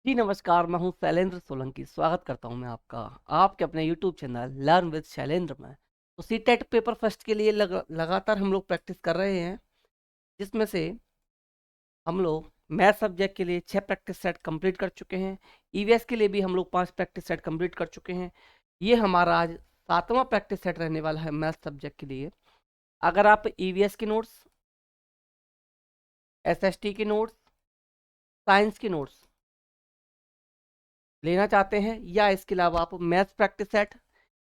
जी नमस्कार, मैं हूं शैलेंद्र सोलंकी। स्वागत करता हूं मैं आपका आपके अपने YouTube channel learn with Shailendra में। तो सीटेट पेपर फर्स्ट के लिए लगातार हम लोग प्रैक्टिस कर रहे हैं, जिसमें से हम लोग मैथ सब्जेक्ट के लिए 6 प्रैक्टिस सेट कंप्लीट कर चुके हैं। ईवीएस के लिए भी हम लोग 5 प्रैक्टिस सेट कंप्लीट कर चुके हैं। ये हमारा आज 7वां प्रैक्टिस सेट रहने वाला है मैथ सब्जेक्ट के लिए। अगर आप ईवीएस के नोट्स, एसएसटी के नोट्स, साइंस के नोट्स लेना चाहते हैं या इसके अलावा आप math practice set,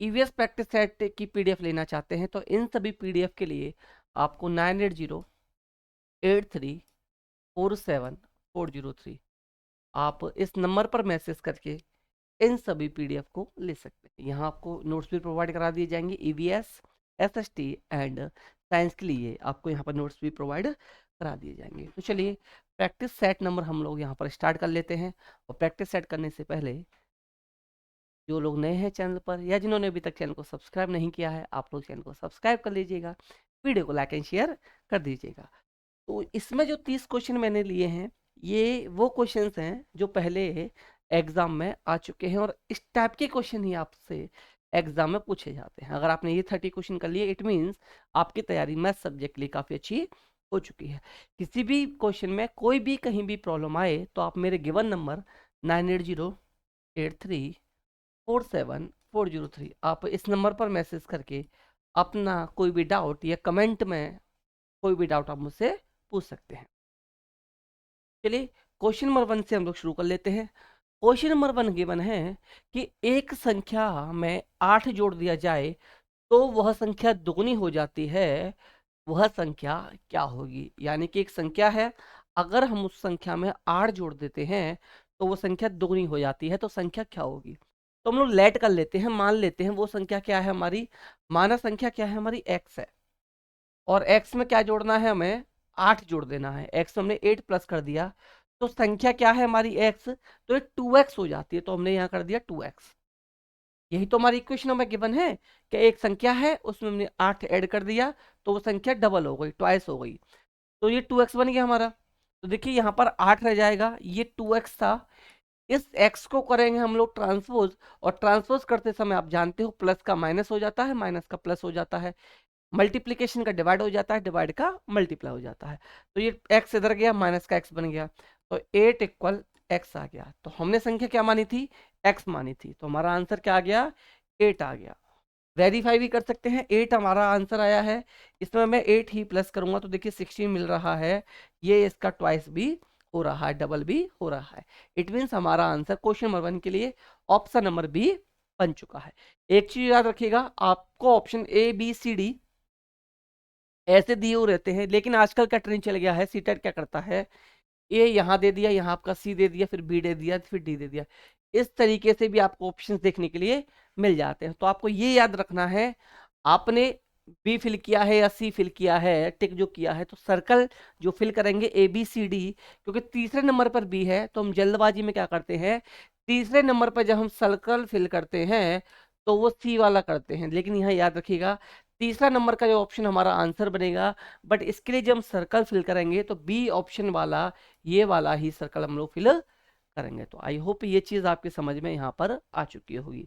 EVS practice set की पीडीएफ लेना चाहते हैं, तो इन सभी पीडीएफ के लिए आपको 9808347403 आप इस नंबर पर मैसेज करके इन सभी पीडीएफ को ले सकते हैं। यहाँ आपको नोट्स भी प्रोवाइड करा दिए जाएंगे। ईवीएस, एसएसटी एंड साइंस के लिए आपको यहाँ पर नोट्स भी प्रोवाइड करा दिए जाएंगे। तो चलिए प्रैक्टिस सेट नंबर हम लोग यहाँ पर स्टार्ट कर लेते हैं। और प्रैक्टिस सेट करने से पहले जो लोग नए हैं चैनल पर या जिन्होंने अभी तक चैनल को सब्सक्राइब नहीं किया है, आप लोग चैनल को सब्सक्राइब कर लीजिएगा, वीडियो को लाइक एंड शेयर कर दीजिएगा। तो इसमें जो 30 क्वेश्चन मैंने लिए हैं, ये वो क्वेश्चंस हैं जो पहले एग्जाम में आ चुके हैं और इस टाइप के क्वेश्चन ही आपसे एग्जाम में पूछे जाते हैं। अगर आपने ये 30 क्वेश्चन कर लिए, इट मीन्स आपकी तैयारी मैथ सब्जेक्ट के लिए काफ़ी अच्छी हो चुकी है। किसी भी क्वेश्चन में कोई भी कहीं भी प्रॉब्लम आए तो आप मेरे गिवन नंबर 9808347403 आप इस नंबर पर मैसेज करके अपना कोई भी डाउट या कमेंट में कोई भी डाउट आप मुझसे पूछ सकते हैं। चलिए क्वेश्चन नंबर 1 से हम लोग शुरू कर लेते हैं। क्वेश्चन नंबर 1 गिवन है कि एक संख्या में 8 जोड़ दिया जाए तो वह संख्या दुगनी हो जाती है, वह संख्या क्या होगी। यानी कि एक संख्या है, अगर हम उस संख्या में 8 जोड़ देते हैं तो वो संख्या दुगनी हो जाती है, तो संख्या क्या होगी। तो हम लोग लेट कर लेते हैं, मान लेते हैं वो संख्या क्या है हमारी, माना संख्या क्या है हमारी एक्स है, और एक्स में क्या जोड़ना है, हमें 8 जोड़ देना है। एक्स हमने 8 प्लस कर दिया तो संख्या क्या है हमारी एक्स, तो ये 2x हो जाती है, तो हमने यहाँ कर दिया 2x। यही तो हमारी इक्वेशन में गिवन है कि एक संख्या है उसमें हमने 8 ऐड कर दिया तो वो संख्या डबल हो गई, ट्वाइस हो गई, तो ये 2x बन गया हमारा। तो देखिए यहाँ पर 8 रह जाएगा, ये 2x था, इस x को करेंगे हम लोग ट्रांसपोज, और ट्रांसपोज करते समय आप जानते हो प्लस का माइनस हो जाता है, माइनस का प्लस हो जाता है, मल्टीप्लीकेशन का डिवाइड हो जाता है, डिवाइड का मल्टीप्लाई हो जाता है। तो ये x इधर गया, माइनस का x बन गया, तो 8 इक्वल x आ गया। तो हमने संख्या क्या मानी थी, x मानी थी, तो हमारा आंसर क्या आ गया, 8 आ गया। वेरीफाई भी कर सकते हैं, 8 हमारा आंसर आया है। इसमें मैं 8 ही प्लस करूंगा तो देखिए 16 मिल रहा है, ये इसका ट्वाइस भी हो रहा है, डबल भी हो रहा है। इट मीन्स हमारा आंसर क्वेश्चन नंबर 1 के लिए ऑप्शन नंबर बी बन चुका है। एक चीज याद रखिएगा, आपको option A B C D ऐसे दिए हुए रहते हैं, लेकिन आजकल का ट्रेंड चल गया है, सीटेट क्या करता है, ए यहाँ दे दिया, यहाँ आपका सी दे दिया, फिर बी दे दिया, फिर डी दे दिया। इस तरीके से भी आपको ऑप्शंस देखने के लिए मिल जाते हैं। तो आपको ये याद रखना है, आपने बी फिल किया है या सी फिल किया है, टिक जो किया है, तो सर्कल जो फिल करेंगे ए बी सी डी, क्योंकि तीसरे नंबर पर बी है तो हम जल्दबाजी में क्या करते हैं, तीसरे नंबर पर जब हम सर्कल फिल करते हैं तो वो सी वाला करते हैं। लेकिन यहाँ याद रखिएगा, तीसरा नंबर का जो ऑप्शन हमारा आंसर बनेगा, बट इसके लिए जब हम सर्कल फिल करेंगे तो बी ऑप्शन वाला, ये वाला ही सर्कल हम लोग फिल करेंगे। तो आई होप ये चीज आपके समझ में यहाँ पर आ चुकी होगी।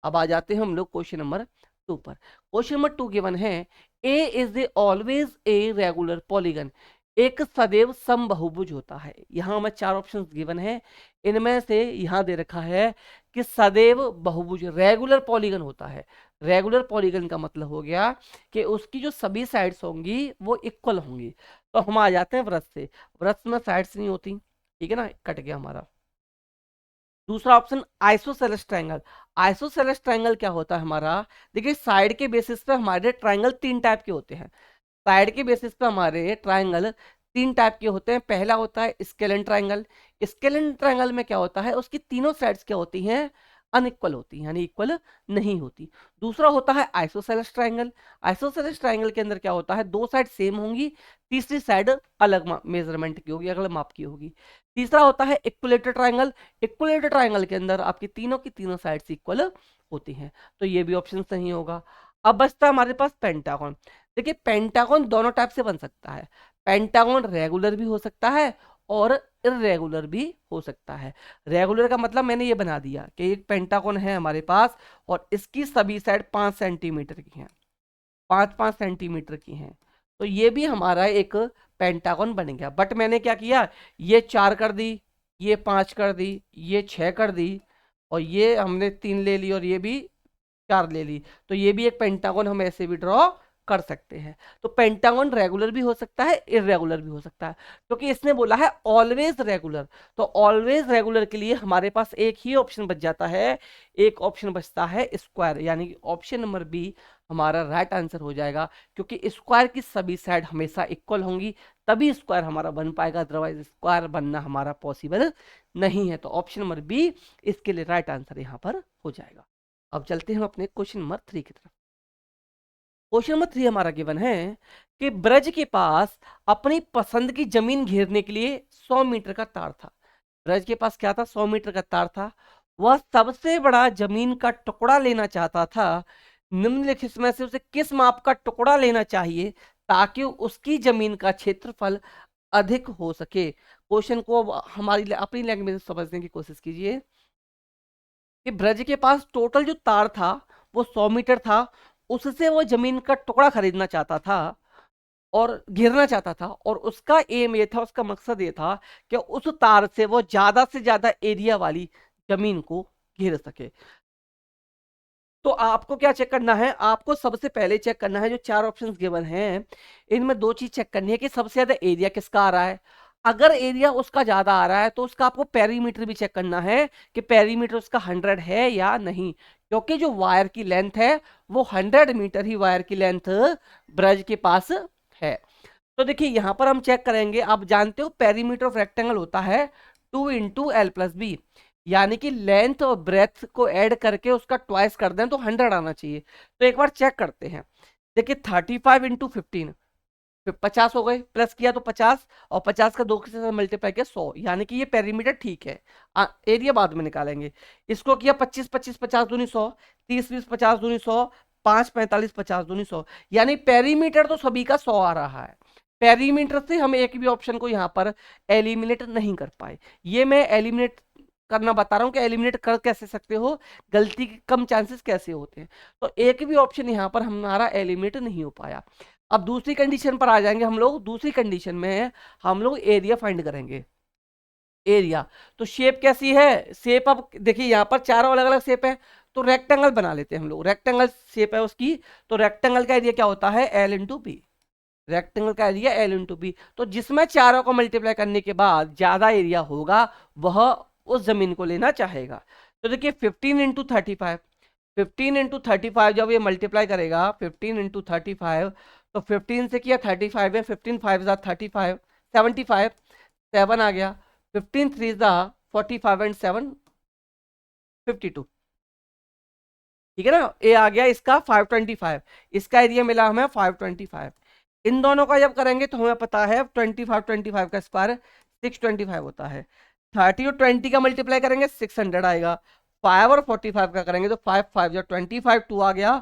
अब आ जाते हैं हम लोग क्वेश्चन नंबर 2 पर। क्वेश्चन नंबर 2 गिवन है, a is a always a regular polygon, एक सदैव समबहुभुज होता है। यहाँ हमें 4 ऑप्शन गिवन है, इनमें से यहाँ दे रखा है कि सदैव बहुभुज रेगुलर पॉलीगन होता है। रेगुलर पॉलीगन का मतलब हो गया कि उसकी जो सभी साइड्स होंगी वो इक्वल होंगी। तो हम आ जाते हैं वृत्त से, वृत्त में साइड्स नहीं होती, ठीक है ना, कट गया हमारा। दूसरा option isosceles triangle, isosceles triangle क्या होता है हमारा, देखिए साइड के बेसिस पे हमारे ट्रायंगल 3 टाइप के होते हैं। साइड के बेसिस पे हमारे ट्रायंगल 3 टाइप के होते हैं। पहला होता है स्केलन ट्रायंगल, स्केलन ट्रायंगल में क्या होता है, उसकी तीनों साइड्स क्या होती हैं, अनइक्वल होती हैं, यानी इक्वल नहीं होती। दूसरा होता है आइसोसेलेस ट्रायंगल, आइसोसेलेस ट्रायंगल के अंदर क्या होता है, 2 साइड सेम होंगी, तीसरी साइड अलग मेजरमेंट की होगी, अलग माप की होगी। तीसरा होता है इक्विलेटरल ट्रायंगल, इक्विलेटरल ट्रायंगल के अंदर आपकी तीनों की तीनों साइड्स इक्वल होती हैं, तो ये भी ऑप्शन सही होगा। अब बचता है हमारे पास पेंटागन। देखिए पेंटागन दोनों टाइप से बन सकता है, पेंटागन रेगुलर भी हो सकता है और इरेगुलर भी हो सकता है। रेगुलर का मतलब मैंने ये बना दिया कि एक पेंटागन है हमारे पास और इसकी सभी साइड 5 सेंटीमीटर की हैं, 5-5 सेंटीमीटर की हैं, तो ये भी हमारा एक पेंटागन बन गया। बट मैंने क्या किया, ये 4 कर दी, ये 5 कर दी, ये 6 कर दी, और ये हमने 3 ले ली और ये भी 4 ले ली, तो ये भी एक पेंटागन हम ऐसे भी ड्रॉ कर सकते हैं। तो पेंटागन रेगुलर भी हो सकता है, इरेगुलर भी हो सकता है, क्योंकि इसने बोला है ऑलवेज रेगुलर। तो ऑलवेज रेगुलर के लिए हमारे पास एक ही ऑप्शन बच जाता है, एक ऑप्शन बचता है स्क्वायर, यानी कि ऑप्शन नंबर बी हमारा राइट आंसर हो जाएगा, क्योंकि स्क्वायर की सभी साइड हमेशा इक्वल होंगी, तभी स्क्वायर हमारा बन पाएगा, अदरवाइज स्क्वायर बनना हमारा पॉसिबल नहीं है। तो ऑप्शन नंबर बी इसके लिए राइट आंसर यहाँ पर हो जाएगा। अब चलते हैं हम अपने क्वेश्चन नंबर 3 की तरफ। क्वेश्चन नंबर 3 हमारा गिवन है कि ब्रज के पास अपनी पसंद की जमीन घेरने के लिए 100 मीटर का तार था। ब्रज के पास क्या था, 100 मीटर का तार था। वह सबसे बड़ा जमीन का टुकड़ा लेना चाहता था। निम्नलिखित में से उसे किस माप का टुकड़ा लेना चाहिए ताकि उसकी जमीन का क्षेत्रफल अधिक हो सके। क्वेश्चन को हमारी अपनी लैंग्वेज में समझने की कोशिश कीजिए कि ब्रज के पास टोटल जो तार था वो 100 मीटर था, उससे वो जमीन का टुकड़ा खरीदना चाहता था और घेरना चाहता था, और उसका एम ये था, उसका मकसद ये था कि उस तार से वो ज्यादा से ज्यादा एरिया वाली जमीन को घेर सके। तो आपको क्या चेक करना है, आपको सबसे पहले चेक करना है जो 4 ऑप्शंस गिवन हैं, इनमें 2 चीज चेक करनी है कि सबसे ज्यादा एरिया किसका आ रहा है। अगर एरिया उसका ज्यादा आ रहा है तो उसका आपको पेरीमीटर भी चेक करना है कि पेरीमीटर उसका 100 है या नहीं, क्योंकि जो वायर की लेंथ है वो 100 मीटर ही वायर की लेंथ ब्रज के पास है। तो देखिए यहां पर हम चेक करेंगे, आप जानते हो पेरीमीटर ऑफ रेक्टेंगल होता है 2 × L + B, यानी कि लेंथ और ब्रेथ को ऐड करके उसका ट्वाइस कर दें तो 100 आना चाहिए। तो एक बार चेक करते हैं, देखिए 35 × 15 50 हो गए, प्लस किया तो 50, और 50 का 2 से मल्टीप्लाई किया 100, यानी कि ये पेरीमीटर ठीक है। एरिया बाद में निकालेंगे। इसको किया 25 25 50 दूनी 100, 30 20 50 दूनी 100, 5 45 50 दूनी 100, यानी पेरीमीटर तो सभी का 100 आ रहा है। पेरीमीटर से हम एक भी ऑप्शन को यहाँ पर एलिमिनेट नहीं कर पाए। ये मैं एलिमिनेट करना बता रहा हूँ कि एलिमिनेट कर कैसे सकते हो, गलती के कम चांसेस कैसे होते हैं। तो एक भी ऑप्शन यहाँ पर हमारा एलिमिनेट नहीं हो पाया। अब दूसरी कंडीशन पर आ जाएंगे हम लोग। दूसरी कंडीशन में हम लोग एरिया फाइंड करेंगे। एरिया तो शेप कैसी है, शेप अब देखिए यहाँ पर चारों अलग अलग शेप है, तो रेक्टेंगल बना लेते हैं हम लोग। रेक्टेंगल शेप है उसकी, तो रेक्टेंगल का एरिया क्या होता है, L × B। रेक्टेंगल का एरिया L × B, तो जिसमें चारों को मल्टीप्लाई करने के बाद ज्यादा एरिया होगा वह उस जमीन को लेना चाहेगा। तो देखिए 15 × 35, 15 × 35 जब ये मल्टीप्लाई करेगा 15 × 35, तो 15 से किया 35 है, 15 5 35 75, 7 आ गया, 15 3 45 एंड 7 52, ठीक है ना। ए आ गया इसका 525, इसका एरिया मिला हमें 525। इन दोनों का जब करेंगे तो हमें पता है 25 का स्क्वायर 625 होता है। 30 और 20 का मल्टीप्लाई करेंगे 600 आएगा। 5 और 45 का करेंगे तो 5 5 जो 25 2 आ गया,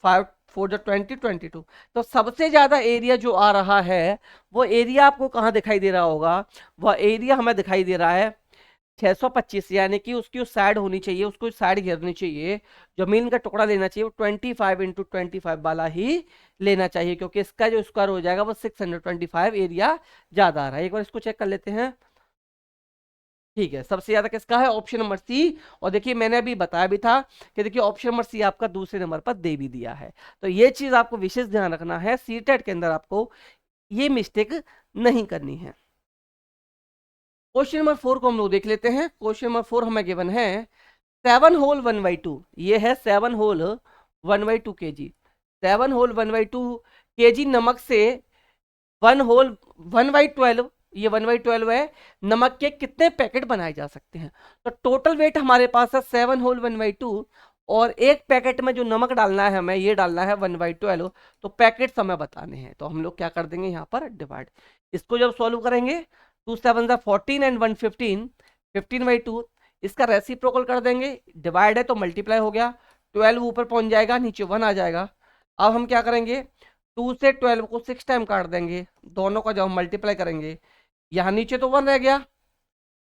5 4 जो 20 22। तो सबसे ज्यादा एरिया जो आ रहा है वो एरिया आपको कहाँ दिखाई दे रहा होगा, वह एरिया हमें दिखाई दे रहा है 625, यानी कि उसकी उस साइड होनी चाहिए, उसको साइड घेरनी चाहिए, जमीन का टुकड़ा लेना चाहिए वो 25 × 25 वाला ही लेना चाहिए, क्योंकि इसका जो स्क्वायर हो जाएगा वो 625 एरिया ज्यादा आ रहा है। एक बार इसको चेक कर लेते हैं। ठीक है, सबसे ज्यादा किसका है, ऑप्शन नंबर सी। और देखिए मैंने अभी बताया भी था कि देखिए ऑप्शन नंबर सी आपका दूसरे नंबर पर दे भी दिया है। तो ये चीज आपको विशेष ध्यान रखना है, सीटेट के अंदर आपको ये मिस्टेक नहीं करनी है। क्वेश्चन नंबर 4 को हम लोग देख लेते हैं। क्वेश्चन नंबर 4 हमें गिवन है 7 होल 1/2, ये है 7 होल 1/2 kg। 7 होल 1/2 kg नमक से 1 होल 1/12, ये 1/12 है, नमक के कितने पैकेट बनाए जा सकते हैं। तो टोटल वेट हमारे पास है 7 होल 1/2, और एक पैकेट में जो नमक डालना है हमें, ये डालना है 1/12, तो पैकेट हमें बताने हैं। तो हम लोग क्या कर देंगे यहाँ पर डिवाइड, इसको जब सॉल्व करेंगे 2 7 14 एंड 1 15, 15/2, इसका रेसिप्रोकल कर देंगे, डिवाइड है तो मल्टीप्लाई हो गया, 12 ऊपर पहुंच जाएगा, नीचे 1 आ जाएगा। अब हम क्या करेंगे, 2 से 12 को 6 टाइम काट देंगे, दोनों का जब हम मल्टीप्लाई करेंगे, यहाँ नीचे तो 1 रह गया,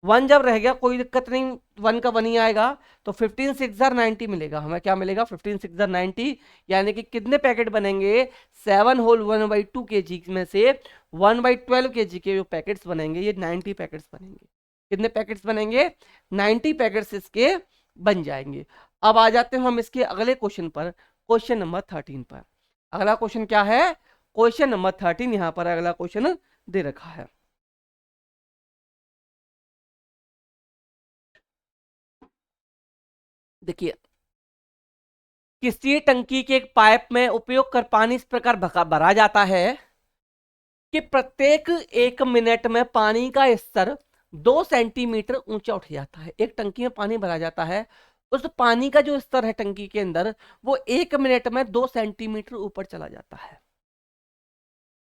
वन जब रह गया कोई दिक्कत नहीं, वन का वन ही आएगा, तो 15 6 90 मिलेगा हमें। क्या मिलेगा? 15 6 90, यानी कि कितने पैकेट बनेंगे? 7 होल 1/2 kg में से 1/12 kg के जो पैकेट्स बनेंगे ये 90 पैकेट्स बनेंगे। कितने पैकेट्स बनेंगे? 90 पैकेट्स इसके बन जाएंगे। अब आ जाते हैं हम इसके अगले क्वेश्चन पर, क्वेश्चन नंबर 13 पर। अगला क्वेश्चन क्या है? क्वेश्चन नंबर 13 यहां पर अगला क्वेश्चन दे रखा है। देखिए, किसी टंकी के एक पाइप में उपयोग कर पानी इस प्रकार भरा जाता है कि प्रत्येक 1 मिनट में पानी का स्तर 2 सेंटीमीटर ऊंचा उठ जाता है। एक टंकी में पानी भरा जाता है, उस पानी का जो स्तर है टंकी के अंदर वो 1 मिनट में 2 सेंटीमीटर ऊपर चला जाता है।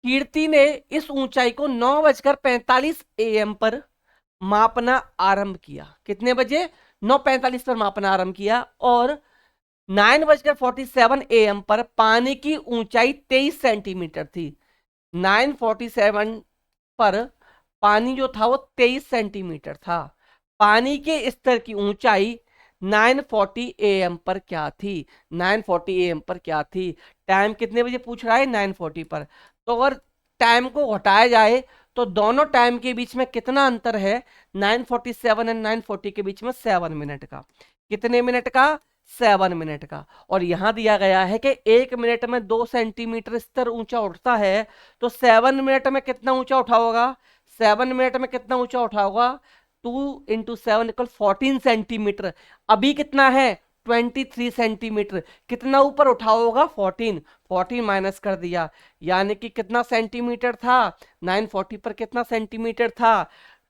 कीर्ति ने इस ऊंचाई को 9:45 AM पर मापना आरंभ किया। कितने बजे? 9:45 पर मापना आरंभ किया, और 9:47 AM पर पानी की ऊंचाई 23 सेंटीमीटर थी। 9:47 पर पानी जो था वो 23 सेंटीमीटर था। पानी के स्तर की ऊंचाई 9:40 AM पर क्या थी? 9:40 AM पर क्या थी? टाइम कितने बजे पूछ रहा है? 9:40 पर। तो अगर टाइम को घटाया जाए तो दोनों टाइम के बीच में कितना अंतर है? 9:47 एंड 9:40 के बीच में 7 मिनट का। कितने मिनट का? 7 मिनट का। और यहां दिया गया है कि 1 मिनट में 2 सेंटीमीटर स्तर ऊंचा उठता है, तो 7 मिनट में कितना ऊंचा उठा होगा? 7 मिनट में कितना ऊंचा उठा होगा? 2 × 7 = 14 सेंटीमीटर। अभी कितना है? 23 सेंटीमीटर। कितना ऊपर उठा होगा? 14। 14 माइनस कर दिया, यानी कि कितना सेंटीमीटर था? 940 पर कितना सेंटीमीटर था?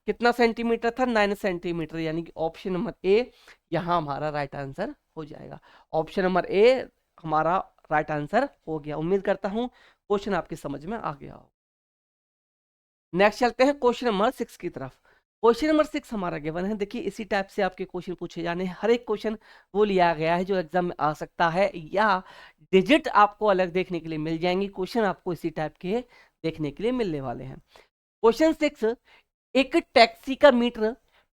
कितना सेंटीमीटर था? 9 सेंटीमीटर। यानी कि ऑप्शन नंबर ए यहां हमारा राइट आंसर हो जाएगा। ऑप्शन नंबर ए हमारा राइट आंसर हो गया। उम्मीद करता हूं क्वेश्चन आपकी समझ में आ गया हो। नेक्स्ट चलते हैं क्वेश्चन नंबर 6 की तरफ। क्वेश्चन नंबर 6 हमारा गिवन है। देखिए, इसी टाइप से आपके क्वेश्चन पूछे जाने, हर एक क्वेश्चन वो लिया गया है जो एग्जाम में आ सकता है, या डिजिट आपको अलग देखने के लिए मिल जाएंगी। क्वेश्चन आपको इसी टाइप के देखने के लिए मिलने वाले हैं। क्वेश्चन 6, एक टैक्सी का मीटर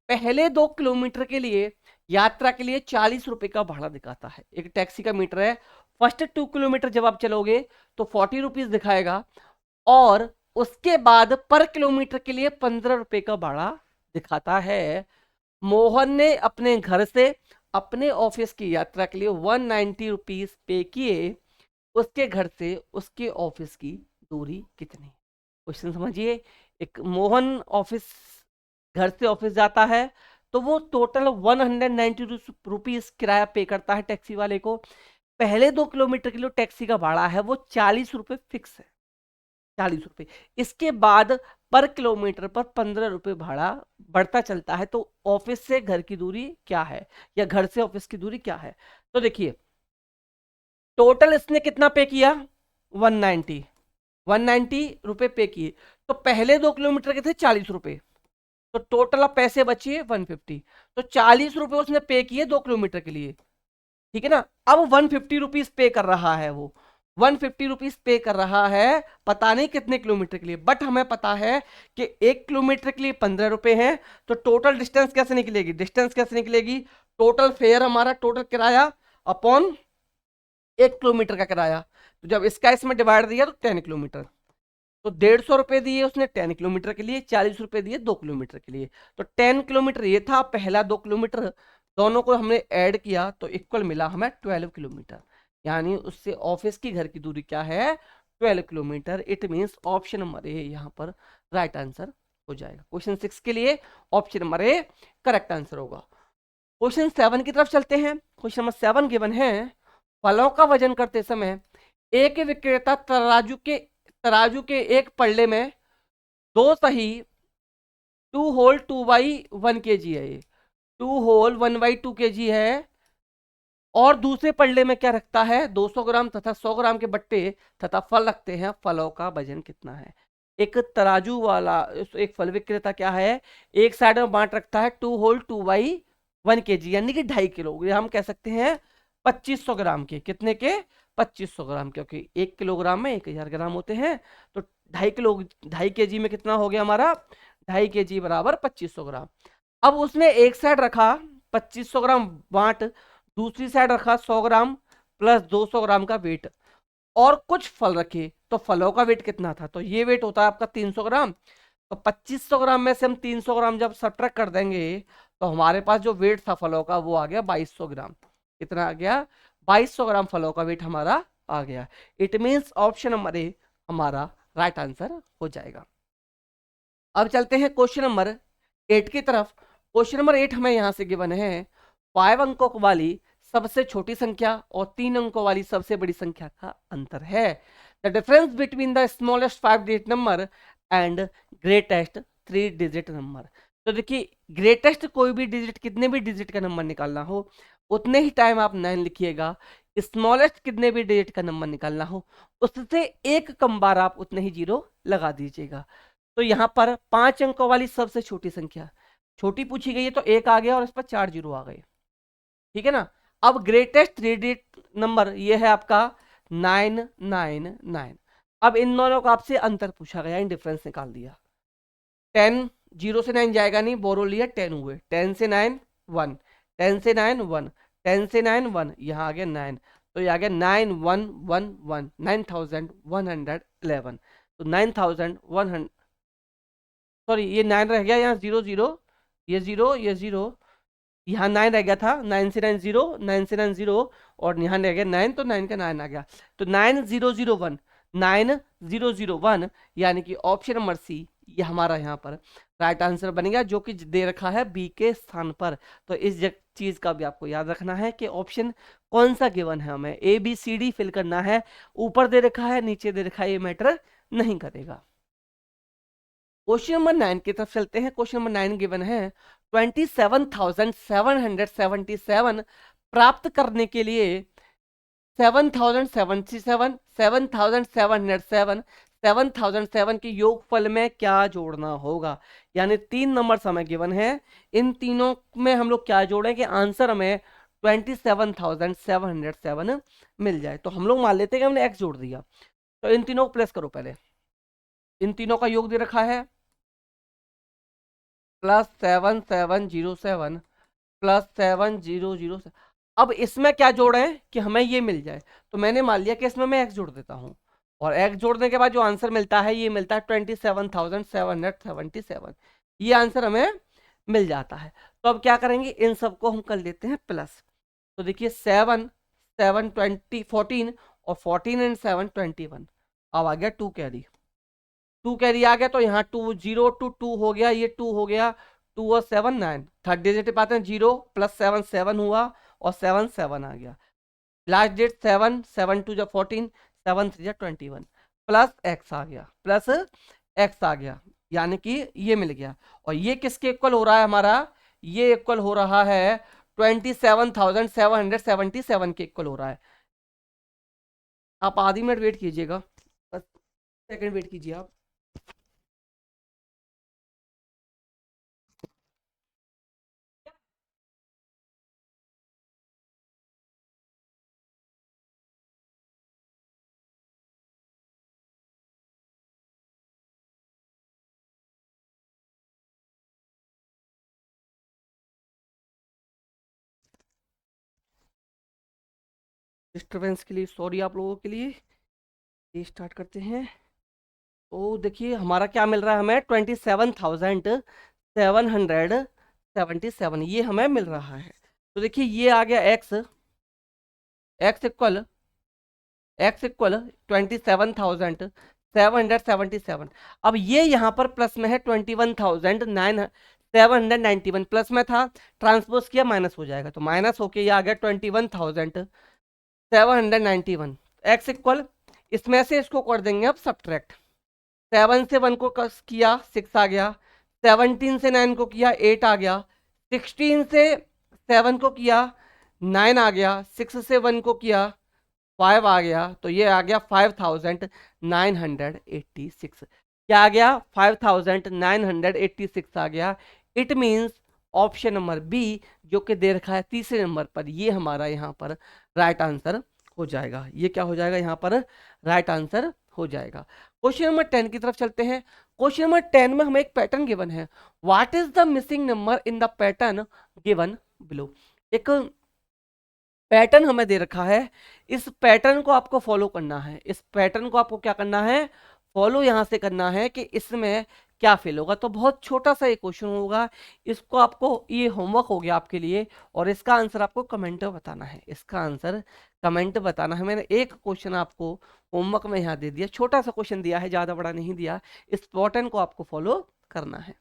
पहले 2 किलोमीटर के लिए यात्रा के लिए 40 रुपए का भाड़ा दिखाता है। एक टैक्सी का मीटर है, फर्स्ट 2 किलोमीटर जब आप चलोगे तो 40 रुपीज दिखाएगा, और उसके बाद पर किलोमीटर के लिए 15 रुपए का भाड़ा दिखाता है। मोहन ने अपने घर से अपने ऑफिस की यात्रा के लिए 190 रुपीज पे किए। उसके घर से उसके ऑफिस की दूरी कितनी? क्वेश्चन समझिए। एक मोहन ऑफिस, घर से ऑफिस जाता है, तो वो टोटल 190 रुपीज किराया पे करता है टैक्सी वाले को। पहले 2 किलोमीटर के लिए टैक्सी का भाड़ा है वो 40 रुपए फिक्स है, 40 रुपए। इसके बाद पर किलोमीटर पर 15 रुपए भाड़ा बढ़ता चलता है। तो ऑफिस से घर की दूरी क्या है, या घर से ऑफिस की दूरी क्या है? तो देखिए, टोटल इसने कितना पे किया? 190, 190 रुपए पे किए। तो पहले 2 किलोमीटर के थे 40 रुपए, तो टोटल अब पैसे बचिए 150। तो 40 रुपए उसने पे किए 2 किलोमीटर के लिए, ठीक है ना। अब 150 रुपीज पे कर रहा है वो, 150 रुपीज पे कर रहा है, पता नहीं कितने किलोमीटर के लिए, बट हमें पता है कि 1 किलोमीटर के लिए 15 रुपए हैं। तो टोटल डिस्टेंस कैसे निकलेगी? डिस्टेंस कैसे निकलेगी? टोटल फेयर हमारा, टोटल किराया अपॉन 1 किलोमीटर का किराया। तो जब इसका इसमें डिवाइड दिया तो 10 किलोमीटर, तो 150 रुपए दिए उसने 10 किलोमीटर के लिए, 40 रुपए दिए 2 किलोमीटर के लिए। तो 10 किलोमीटर ये था, पहला 2 किलोमीटर, दोनों को हमने ऐड किया तो इक्वल मिला हमें 12 किलोमीटर। यानी उससे ऑफिस की घर की दूरी क्या है? 12 kilometre. It means option number ए यहाँ पर राइट आंसर हो जाएगा। क्वेश्चन 6 के लिए option number A correct answer होगा। क्वेश्चन 7 की तरफ चलते हैं। क्वेश्चन नंबर 7 गिवन है, फलों का वजन करते समय एक विक्रेता तराजू के एक पल्ले में 2 सही 2 होल 2/1 kg है, ये 2 होल 1/2 kg है, और दूसरे पल्ले में क्या रखता है? 200 ग्राम तथा 100 ग्राम के बट्टे तथा फल रखते हैं। फलों का वजन कितना है? एक तराजू वाला एक फल विक्रेता क्या है, एक साइड में बांट रखता है 2 होल 2/1 kg, यानी कि 2.5 किलो, या हम कह सकते हैं 2500 ग्राम के। कितने के? 2500 ग्राम, क्योंकि 1 किलोग्राम में 1000 ग्राम होते हैं। तो 2.5 kg में कितना हो गया हमारा? 2.5 kg बराबर 2500 ग्राम। अब उसने एक साइड रखा 2500 ग्राम वाट, दूसरी साइड रखा 100 ग्राम प्लस 200 ग्राम का वेट, और कुछ फल रखे, तो फलों का वेट कितना था, तो ये वेट होता है आपका 300 ग्राम। तो 2500 ग्राम में से हम 300 ग्राम जब सब्ट्रैक्ट कर देंगे, तो हमारे पास जो वेट था फलों का वो आ गया 2200 ग्राम। कितना आ गया? 2200 ग्राम फलों का वेट हमारा आ गया। It means option number A हमारा राइट आंसर हो जाएगा। अब चलते हैं क्वेश्चन नंबर 8 की तरफ। क्वेश्चन नंबर 8 हमें यहाँ से गिवन है 5 अंकों वाली सबसे छोटी संख्या और 3 अंकों वाली सबसे बड़ी संख्या का अंतर है। The difference between the smallest 5 digit number and greatest 3 digit number. तो देखिए, ग्रेटेस्ट कोई भी डिजिट, कितने भी डिजिट का नंबर निकालना हो उतने ही टाइम आप 9 लिखिएगा। स्मॉलेस्ट कितने भी डिजिट का नंबर निकालना हो उससे एक कम बार आप उतने ही जीरो लगा दीजिएगा। तो यहाँ पर 5 अंकों वाली सबसे छोटी संख्या छोटी पूछी गई है, तो एक आ गया और इस पर 4 जीरो आ गए। ठीक है ना। अब ग्रेटेस्ट थ्री डिजिट नंबर ये है आपका 999। अब इन दोनों का आपसे अंतर पूछा गया, इन डिफरेंस निकाल दिया। 10 जीरो से 9 जाएगा नहीं, बोरो लिया 10 हुए, 10 से 9 1, 10 से 9 1, 10 से 9 1, यहाँ आ गया 9, तो ये आ गया 9111, 9111। तो 9100, सॉरी ये 9 रह गया यहाँ, 0 0, ये 0 ये 0, यहाँ 9 रह गया था, 9 से 9 0, 9 से 9 0, और यहाँ रह गया 9, तो 9 का 9 आ गया। तो 9001, 9001, यानी कि ऑप्शन नंबर सी ये हमारा यहाँ पर राइट आंसर बन गया, जो कि दे रखा है बी के स्थान पर। तो इस चीज का भी आपको याद रखना है कि ऑप्शन कौन सा गिवन है, हमें A B C D fill करना है। ऊपर दे रखा है नीचे दे रखा है ये मैटर नहीं करेगा। क्वेश्चन नंबर 9 की तरफ चलते हैं। क्वेश्चन नंबर 9 गिवन है 27,777 प्राप्त करने के लिए 7,077, 7,707, 7,007 के योगफल में क्या जोड़ना होगा। यानी 3 नंबर हमें गिवन है, इन तीनों में हम लोग क्या जोड़ें कि आंसर हमें 27,707 मिल जाए। तो हम लोग मान लेते हैं कि हमने x जोड़ दिया, तो इन तीनों को प्लस करो पहले। इन तीनों का योग दे रखा है +7707 +7007। अब इसमें क्या जोड़ें कि हमें ये मिल जाए, तो मैंने मान लिया कि इसमें मैं x जोड़ देता हूँ, और x जोड़ने के बाद जो आंसर मिलता है ये मिलता है 27,777। ये आंसर हमें मिल जाता है। तो अब क्या करेंगे, इन सबको हम कर लेते हैं प्लस। तो देखिए 7 7 20 14, और 14 एंड 7 21। अब आ गया 2 कैरी, 2 कैरी आ गया, तो यहाँ 2 0 टू 2 हो गया, ये 2 हो गया, 2 और 7 9, थर्ड डिजिट पाते हैं 0 +7 7 हुआ, और 7 7 आ गया। लास्ट डेट 7 7 2 जा 14, 7 3 जा 21, प्लस एक्स आ गया, प्लस एक्स आ गया, यानी कि ये मिल गया। और ये किसके इक्वल हो रहा है हमारा, ये इक्वल हो रहा है 27,777 के इक्वल हो रहा है। आप आधी मिनट वेट कीजिएगा, बस सेकंड वेट कीजिए आप। डिस्टर्बेंस के लिए सॉरी आप लोगों के लिए। ये स्टार्ट करते हैं। तो देखिए हमारा क्या मिल रहा है, हमें 27,777 ये हमें मिल रहा है। तो देखिए ये आ गया x, x इक्वल 27,777। अब ये यहाँ पर प्लस में है 21,791, प्लस में था, ट्रांसपोज किया माइनस हो जाएगा, तो माइनस होके ये आ गया 21,791। x इक्वल, इसमें से इसको कर देंगे अब सब्ट्रैक्ट। 7 से 1 को किया 6 आ गया, 17 से 9 को किया 8 आ गया, 16 से 7 को किया 9 आ गया, 6 से 1 को किया 5 आ गया, तो ये आ गया 5,986। क्या आ गया, 5,986 आ गया। It means option number B जो कि दे रखा है तीसरे नंबर पर, ये हमारा यहाँ पर राइट आंसर हो जाएगा। ये क्या हो जाएगा यहाँ पर, राइट आंसर हो जाएगा। क्वेश्चन नंबर 10 की तरफ चलते हैं। क्वेश्चन नंबर 10 में हमें एक पैटर्न गिवन है। What is the missing number in the pattern given below. एक पैटर्न हमें दे रखा है, इस पैटर्न को आपको फॉलो करना है। इस पैटर्न को आपको क्या करना है, फॉलो यहां से करना है कि इसमें क्या फेल होगा। तो बहुत छोटा सा ये क्वेश्चन होगा, इसको आपको, ये होमवर्क हो गया आपके लिए, और इसका आंसर आपको कमेंट में बताना है। इसका आंसर कमेंट बताना है। मैंने एक क्वेश्चन आपको होमवर्क में यहाँ दे दिया, छोटा सा क्वेश्चन दिया है, ज्यादा बड़ा नहीं दिया। इस पैटर्न को आपको फॉलो करना है।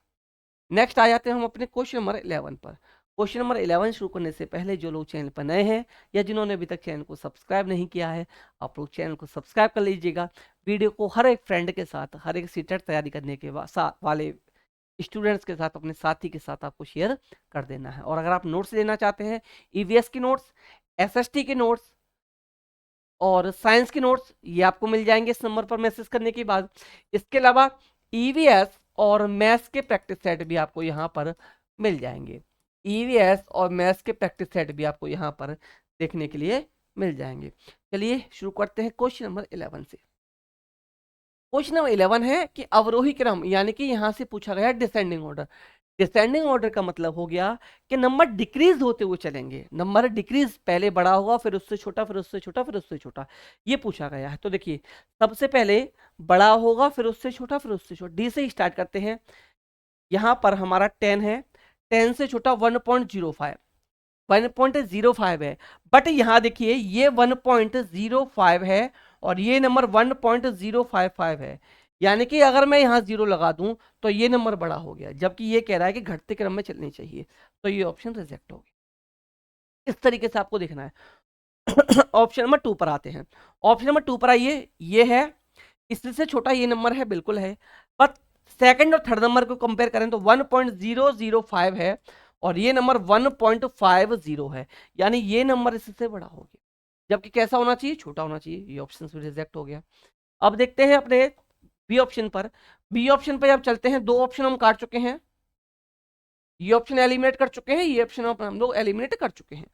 नेक्स्ट आ जाते हैं हम अपने क्वेश्चन नंबर 11 पर। क्वेश्चन नंबर 11 शुरू करने से पहले जो लोग चैनल पर नए हैं या जिन्होंने अभी तक चैनल को सब्सक्राइब नहीं किया है, आप लोग चैनल को सब्सक्राइब कर लीजिएगा। वीडियो को हर एक फ्रेंड के साथ, हर एक सीटेट तैयारी करने के वाले स्टूडेंट्स के साथ, अपने साथी के साथ आपको शेयर कर देना है। और अगर आप नोट्स लेना चाहते हैं, ईवीएस की नोट्स, एसएसटी के नोट्स और साइंस के नोट्स, ये आपको मिल जाएंगे इस नंबर पर मैसेज करने के बाद। इसके अलावा ईवीएस और मैथ्स के प्रैक्टिस सेट भी आपको यहाँ पर मिल जाएंगे। ईवीएस और मैथ्स के प्रैक्टिस सेट भी आपको यहाँ पर देखने के लिए मिल जाएंगे। चलिए शुरू करते हैं क्वेश्चन नंबर 11 से। क्वेश्चन नंबर 11 है कि अवरोही क्रम, यानी कि यहाँ से पूछा गया डिसेंडिंग ऑर्डर। डिसेंडिंग ऑर्डर का मतलब हो गया कि नंबर डिक्रीज होते हुए चलेंगे। नंबर डिक्रीज, पहले बड़ा होगा, फिर उससे छोटा, फिर उससे छोटा, फिर उससे छोटा, ये पूछा गया है। तो देखिए, सबसे पहले बड़ा होगा, फिर उससे छोटा, फिर उससे छोटा। डी से स्टार्ट करते हैं। यहाँ पर हमारा 10 है, 10 से छोटा 1.05, 1.05 है। बट यहाँ देखिए, ये 1.05 है और ये नंबर 1.055 है। यानी कि अगर मैं यहाँ 0 लगा दूं तो ये नंबर बड़ा हो गया, जबकि ये कह रहा है कि घटते क्रम में चलनी चाहिए। तो ये ऑप्शन रिजेक्ट हो गया। इस तरीके से आपको देखना है। ऑप्शन नंबर 2 पर आते हैं। ऑप्शन नंबर 2 पर आइए, ये है, इससे छोटा ये नंबर है, बिल्कुल है। पर सेकंड और थर्ड नंबर को कंपेयर करें तो 1.005 है और ये नंबर 1.50 है। यानी ये नंबर इससे बड़ा हो गया, जबकि कैसा होना चाहिए, छोटा होना चाहिए। ये ऑप्शन भी रिजेक्ट हो गया। अब देखते हैं अपने बी ऑप्शन पर। बी ऑप्शन पर जब चलते हैं, दो ऑप्शन हम काट चुके हैं, ये ऑप्शन एलिमिनेट कर चुके हैं, ये ऑप्शन हम लोग एलिमिनेट कर चुके हैं।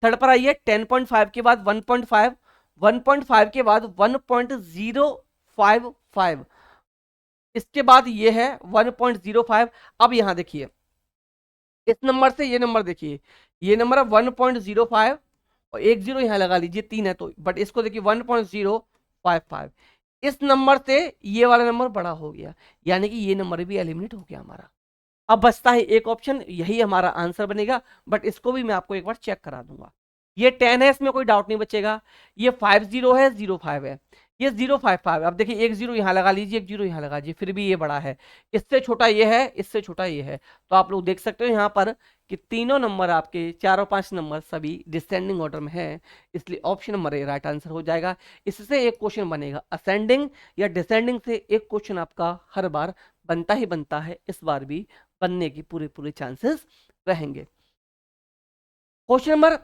थर्ड पर आइए, 10.5 के बाद 1.5, 1.5 के बाद 1.055, इसके बाद ये है 1.05। अब यहां देखिए, इस नंबर से ये नंबर देखिए, ये नंबर है 1.05 और एक जीरो यहां लगा लीजिए, 3 है तो, बट इसको देखिए 1.055। इस नंबर से ये वाला नंबर बड़ा हो गया, यानी कि ये नंबर भी एलिमिनेट हो गया हमारा। अब बचता है एक ऑप्शन, यही हमारा आंसर बनेगा, बट इसको भी मैं आपको एक बार चेक करा दूंगा। ये 10 है, इसमें कोई डाउट नहीं बचेगा। ये 50 है, 05 है, ये 055। अब देखिए, एक जीरो यहां लगा लीजिए, एक जीरो यहां लगा लीजिए, फिर भी ये बड़ा है। इससे छोटा ये है, इससे छोटा ये है। तो आप लोग देख सकते हो यहाँ पर कि तीनों नंबर आपके, 4 और 5 नंबर सभी डिसेंडिंग ऑर्डर में है, इसलिए ऑप्शन नंबर ए राइट आंसर हो जाएगा। इससे एक क्वेश्चन बनेगा, असेंडिंग या डिसेंडिंग से एक क्वेश्चन आपका हर बार बनता ही बनता है, इस बार भी बनने की पूरे पूरे चांसेस रहेंगे। क्वेश्चन नंबर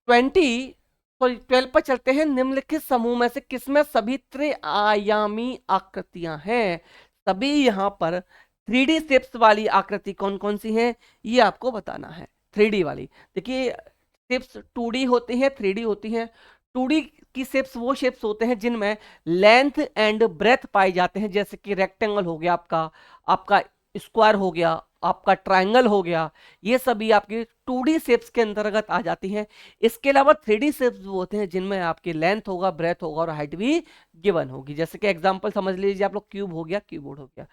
12 पर चलते हैं। निम्नलिखित समूह में से किसमें सभी त्रिआयामी आकृतियां हैं। सभी यहाँ पर 3D शेप्स वाली आकृति कौन कौन सी हैं, ये आपको बताना है। 3D वाली देखिए, शेप्स 2D होती हैं, 3D होती हैं। 2D की शेप्स वो शेप्स होते हैं जिनमें लेंथ एंड ब्रेथ पाए जाते हैं, जैसे कि रेक्टेंगल हो गया, आपका स्क्वायर हो गया, आपका ट्रायंगल हो गया, ये सभी आपकी 2D शेप्स के अंतर्गत आ जाती हैं। इसके अलावा 3D शेप्स वो होते हैं जिनमें आपकी लेंथ होगा, ब्रेथ होगा और हाइट भी गिवन होगी। जैसे कि एग्जांपल समझ लीजिए, आप लोग क्यूब हो गया, कीबोर्ड हो गया।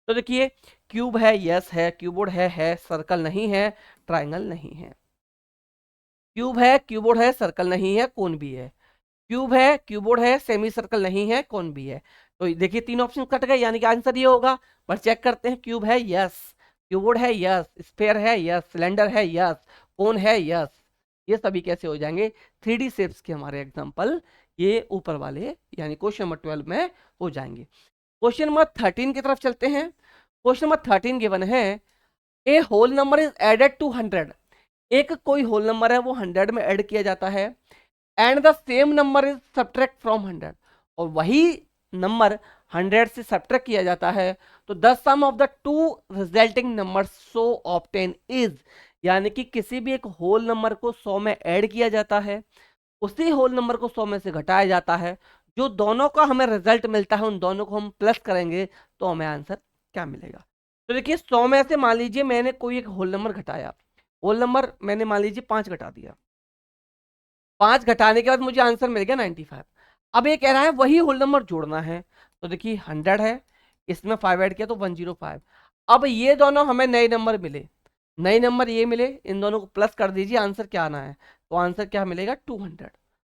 तो देखिए, क्यूब है, यस है, कीबोर्ड है, सर्कल नहीं है, ट्रायंगल नहीं है। क्यूब है, कीबोर्ड है, सर्कल नहीं है, कोन भी है। क्यूब है, कीबोर्ड है, सेमी सर्कल नहीं है, कोन भी है। तो देखिए, तीन ऑप्शन कट गए, यानी कि आंसर ये होगा। पर चेक करते हैं, क्यूब है, यस, कीबोर्ड है, यस, स्फेयर है, यस, सिलेंडर है, यस, कोन है, यस। ये सभी कैसे हो जाएंगे, 3D शेप्स के हमारे एग्जांपल ये ऊपर वाले, यानी क्वेश्चन नंबर 12 में हो जाएंगे। क्वेश्चन नंबर 13 की तरफ चलते हैं। क्वेश्चन नंबर 13 गिवन है, a whole number is added to 100। एक कोई होल नंबर है, वो 100 में ऐड किया जाता है, and the same number is subtract from 100, और वही नंबर 100 से सब्ट्रैक्ट किया जाता है। तो the sum of the two resulting number so obtain is, यानी कि किसी भी एक होल नंबर को 100 में ऐड किया जाता है, उसी होल नंबर को 100 में से घटाया जाता है, जो दोनों का हमें रिजल्ट मिलता है उन दोनों को हम प्लस करेंगे तो हमें आंसर क्या मिलेगा। तो देखिए 100 में से मान लीजिए मैंने कोई एक होल नंबर घटाया, होल नंबर मैंने मान लीजिए 5 घटा दिया, 5 घटाने के बाद मुझे आंसर मिल गया 95। अब ये कह रहा है वही होल नंबर जोड़ना है, तो देखिए 100 है, इसमें 5 ऐड किया तो 105। अब ये दोनों हमें नए नंबर मिले, नए नंबर ये मिले, इन दोनों को प्लस कर दीजिए, आंसर क्या आना है, तो आंसर क्या मिलेगा 200।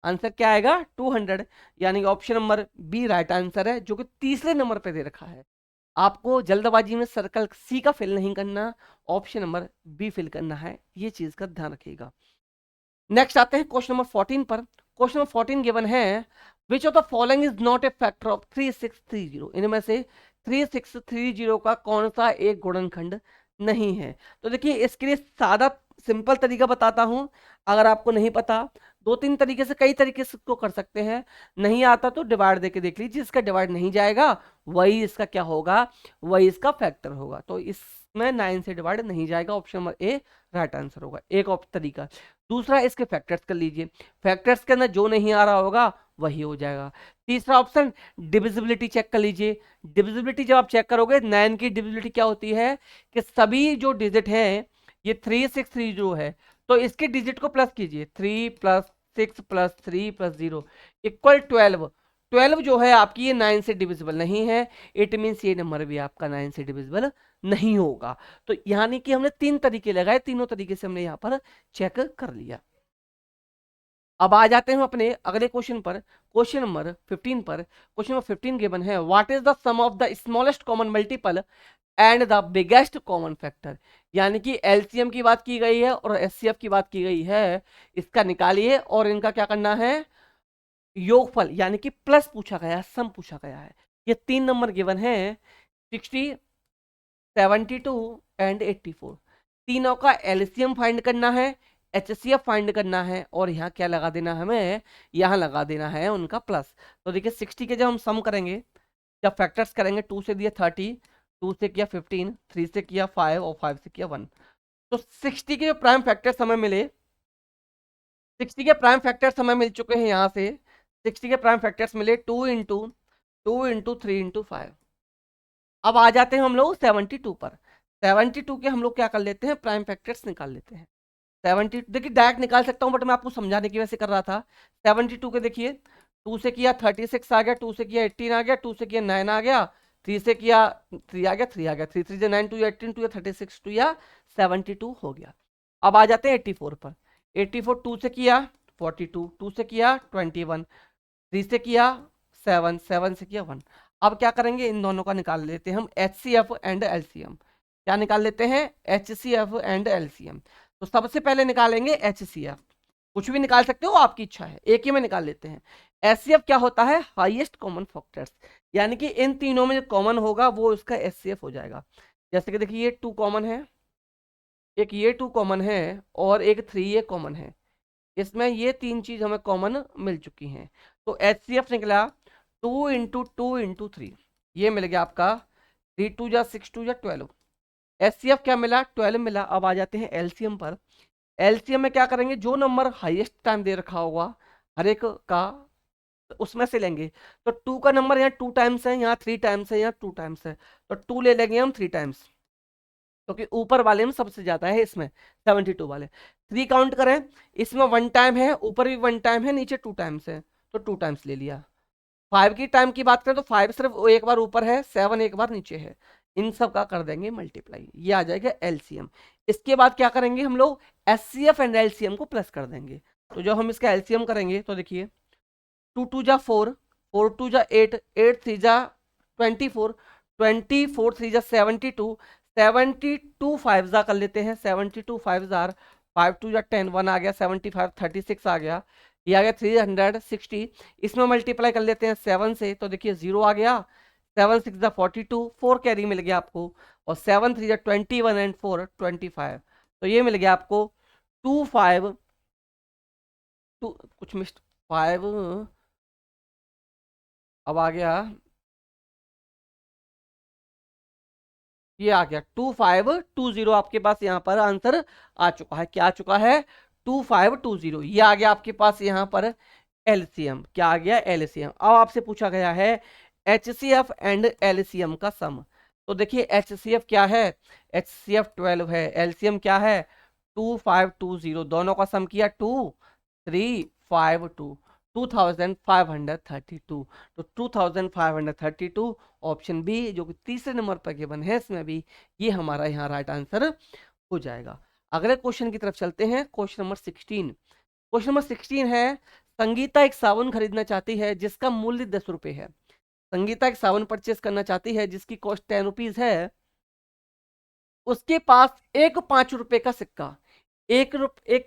आंसर क्या आएगा 200, यानी कि option number B right answer है, जो कि तीसरे नंबर पे दे रखा है। आपको जल्दबाजी में सर्कल सी का फिल नहीं करना, ऑप्शन नंबर बी फिल करना है, ये चीज का ध्यान रखिएगा। नेक्स्ट आते हैं क्वेश्चन नंबर 14 पर। क्वेश्चन नंबर 14 गिवन है which of the following is not a factor of 3630, इनमें से 3630 का कौन सा एक गुणनखंड नहीं है। तो देखिए इसके लिए सादा सिंपल तरीका बताता हूं, अगर आपको नहीं पता 2-3 तरीके से, कई तरीके से इसको कर सकते हैं, नहीं आता तो डिवाइड देके देख लीजिए, इसका डिवाइड नहीं जाएगा वही इसका क्या होगा, वही इसका फैक्टर होगा। तो इसमें 9 से डिवाइड नहीं जाएगा, ऑप्शन नंबर ए राइट आंसर होगा, एक तरीका। दूसरा इसके फैक्टर्स कर लीजिए, फैक्टर्स के अंदर जो नहीं आ रहा होगा वही हो जाएगा। तीसरा ऑप्शन डिविजिबिलिटी चेक कर लीजिए, डिविजिबिलिटी जब आप चेक करोगे 9 की डिविजिबिलिटी क्या होती है कि सभी जो डिजिट है, ये 3630 है, तो इसके डिजिट को प्लस कीजिए, 3 + 6 + 3 + 0 इक्वल 12। 12 जो है आपकी ये 9 से डिविजिबल नहीं है, इट मीन्स ये नंबर भी आपका 9 से डिविजिबल नहीं होगा। तो यानी कि हमने 3 तरीके लगाए, तीनों तरीके से हमने यहाँ पर चेक कर लिया। अब आ जाते हैं अपने अगले क्वेश्चन पर, क्वेश्चन नंबर 15 पर। क्वेश्चन नंबर 15 गिवन है what is the sum of the smallest common multiple and the biggest common factor, यानी कि एलसीएम की बात की गई है और एचसीएफ की बात की गई है, इसका निकालिए और इनका क्या करना है योगफल, यानी कि प्लस पूछा गया है, सम पूछा गया है। ये 3 नंबर गिवन है 60, 72 एंड 84, तीनों का एलसीएम फाइंड करना है, एचसीएफ फाइंड करना है, और यहाँ क्या लगा देना है हमें, यहाँ लगा देना है उनका प्लस। तो देखिए 60 के जब हम सम करेंगे, जब फैक्टर्स करेंगे, 2 से दिया 30, 2 से किया 15, 3 से किया 5 और 5 से किया 1, तो 60 के जो प्राइम फैक्टर्स हमें मिले, 60 के प्राइम फैक्टर्स हमें मिल चुके हैं यहाँ से, 60 के प्राइम फैक्टर्स मिले 2 इंटू 2 इंटू 3 इंटू 5। अब आ जाते हैं हम लोग 72 पर, 72 के हम लोग क्या कर लेते हैं प्राइम फैक्टर्स निकाल लेते हैं। 70 देखिए डायरेक्ट निकाल सकता हूँ बट मैं आपको समझाने की वजह से कर रहा था। 72 के देखिए 2 से किया 36 आ गया, 2 से किया 18 आ गया, 2 से किया 9 आ गया, 3 से किया 3 आ गया, 3 आ गया, 3 3 9 2 18 2 36 2 या 72 हो गया। अब आ जाते हैं 84 पर, 84 2 से किया 42, 2 से किया 21, 3 से किया 7, 7 से किया 1। अब क्या करेंगे इन दोनों का निकाल लेते हैं हम HCF एंड LCM। क्या निकाल लेते हैं HCF एंड LCM। तो सबसे पहले निकालेंगे HCF, कुछ भी निकाल सकते हो आपकी इच्छा है, एक ही में निकाल लेते हैं। HCF क्या होता है हाईएस्ट कॉमन फैक्टर्स, यानी कि इन तीनों में जो कॉमन होगा वो उसका HCF हो जाएगा। जैसे कि देखिए ये 2 कॉमन है, एक ये 2 कॉमन है और एक 3 ये कॉमन है, इसमें ये 3 चीज हमें कॉमन मिल चुकी हैं। तो HCF निकला 2 इंटू 2 इंटू 3, ये मिल गया आपका 3 2 जा 6 2 जा 12। HCF क्या मिला 12 मिला। अब आ जाते हैं LCM पर, LCM में क्या करेंगे जो नंबर हाईएस्ट टाइम दे रखा होगा हर एक का, तो उसमें से लेंगे। तो 2 का नंबर यहाँ 2 टाइम्स है, यहाँ 3 टाइम्स है, यहाँ 2 टाइम्स है, तो 2 ले लेंगे हम 3 टाइम्स, क्योंकि ऊपर वाले में सबसे ज्यादा है, इसमें 72 वाले 3 काउंट करें, इसमें 1 टाइम है, ऊपर भी 1 टाइम है, नीचे 2 टाइम्स है, तो 2 टाइम्स ले लिया। 5 की टाइम की बात करें तो 5 सिर्फ एक बार ऊपर है, 7 एक बार नीचे है, इन सब का कर देंगे मल्टीप्लाई, ये आ जाएगा LCM। इसके बाद क्या करेंगे हम लोग HCF एंड LCM को प्लस कर देंगे। तो जब हम इसका LCM करेंगे तो देखिए 2 2 जा 4, 4 2 जा 8, 8 3 जा 24, 24 3 जा 72, 72 5 जा कर लेते हैं, 72 5 जार 5 2 जा 10, 1 आ गया, 75 36 आ गया, ये आ गया 360। इसमें मल्टीप्लाई कर लेते हैं 7 से, तो देखिए 0 आ गया, 7 6 जा 42, 4 कैरी मिल गया आपको, और 7 3 जा 21 एंड 4 25, तो ये मिल गया आपको 2 5 2 कुछ मिस्ट 5, अब आ गया ये आ गया 2520, आपके पास यहाँ पर आंसर आ चुका है, क्या आ चुका है 2520, ये आ गया आपके पास यहाँ पर एलसीएम, क्या आ गया एलसीएम। अब आपसे पूछा गया है एचसीएफ एंड एलसीएम का सम। तो देखिए एचसीएफ क्या है, एचसीएफ 12 है, एलसीएम क्या है 2520, दोनों का सम किया 2352, 2532, तो 2532 ऑप्शन बी जो कि तीसरे नंबर पर गिवन है इसमें भी, ये हमारा यहाँ राइट आंसर हो जाएगा। अगले क्वेश्चन की तरफ चलते हैं, क्वेश्चन नंबर 16। क्वेश्चन नंबर 16 है, संगीता एक साबुन खरीदना चाहती है जिसका मूल्य 10 रुपए है। संगीता एक साबुन परचेस करना चाहती है जिसकी कॉस्ट 10 रुपीज है। उसके पास एक 5 रुपए का सिक्का, एक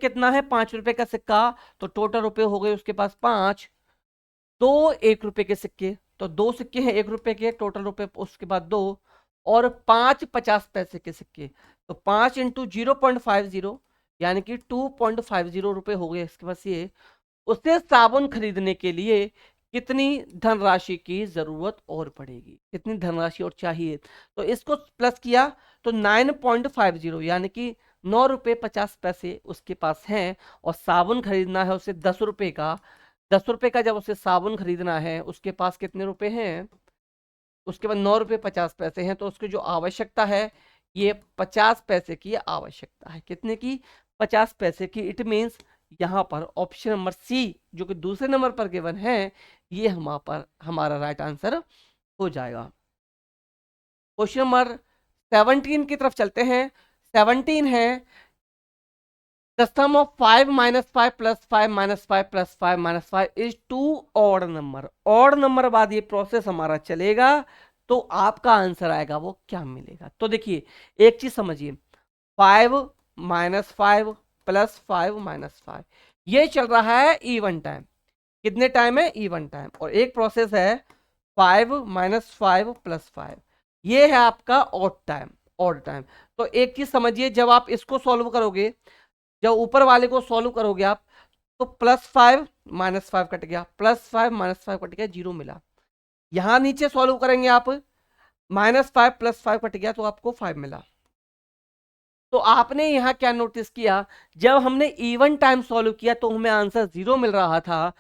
कितना है 5 रुपए का सिक्का, तो टोटल रुपए हो गए उसके पास 5, दो 1 रुपए के सिक्के, तो दो सिक्के हैं 1 रुपए के, टोटल रुपए उसके बाद 2, और 5 50 पैसे के सिक्के, तो 5 इंटू 0.50 यानी कि 2.50 रुपए हो गए इसके पास ये। उसे साबुन खरीदने के लिए कितनी धनराशि की जरूरत और पड़ेगी, कितनी धनराशि और चाहिए, तो इसको प्लस किया तो 9.50 यानी कि 9 रुपए 50 पैसे उसके पास हैं, और साबुन खरीदना है उसे 10 रुपए का। 10 रुपए का जब उसे साबुन खरीदना है उसके पास कितने रुपए हैं, उसके बाद 9 रुपए 50 पैसे हैं, तो उसकी जो आवश्यकता है ये 50 पैसे की आवश्यकता है, कितने की 50 पैसे की। इट मीन्स यहाँ पर ऑप्शन नंबर सी जो कि दूसरे नंबर पर गिवन है, ये हमारा राइट आंसर हो जाएगा। क्वेश्चन नंबर 17 की तरफ चलते हैं। 17 है, the sum of 5 - 5 + 5 - 5 + 5 - 5 is 2 odd number. Odd number बाद ये प्रोसेस हमारा चलेगा, तो आपका आंसर आएगा वो क्या मिलेगा। तो देखिए एक चीज समझिए, 5 - 5 + 5 - 5 ये चल रहा है इवन टाइम। कितने टाइम है, इवन टाइम। और एक प्रोसेस है 5 - 5 + 5, ये है आपका ऑड टाइम, ऑड टाइम। तो एक चीज समझिए, जब आप इसको सॉल्व करोगे, जब ऊपर वाले को सॉल्व करोगे आप, तो +5 - 5 कट गया, +5 - 5 कट गया, 0 मिला। यहां नीचे सॉल्व करेंगे आप, -5 + 5 कट गया तो आपको 5 मिला। तो आपने यहां क्या नोटिस किया, जब हमने इवन टाइम सॉल्व किया तो हमें आंसर 0 मिल रहा था,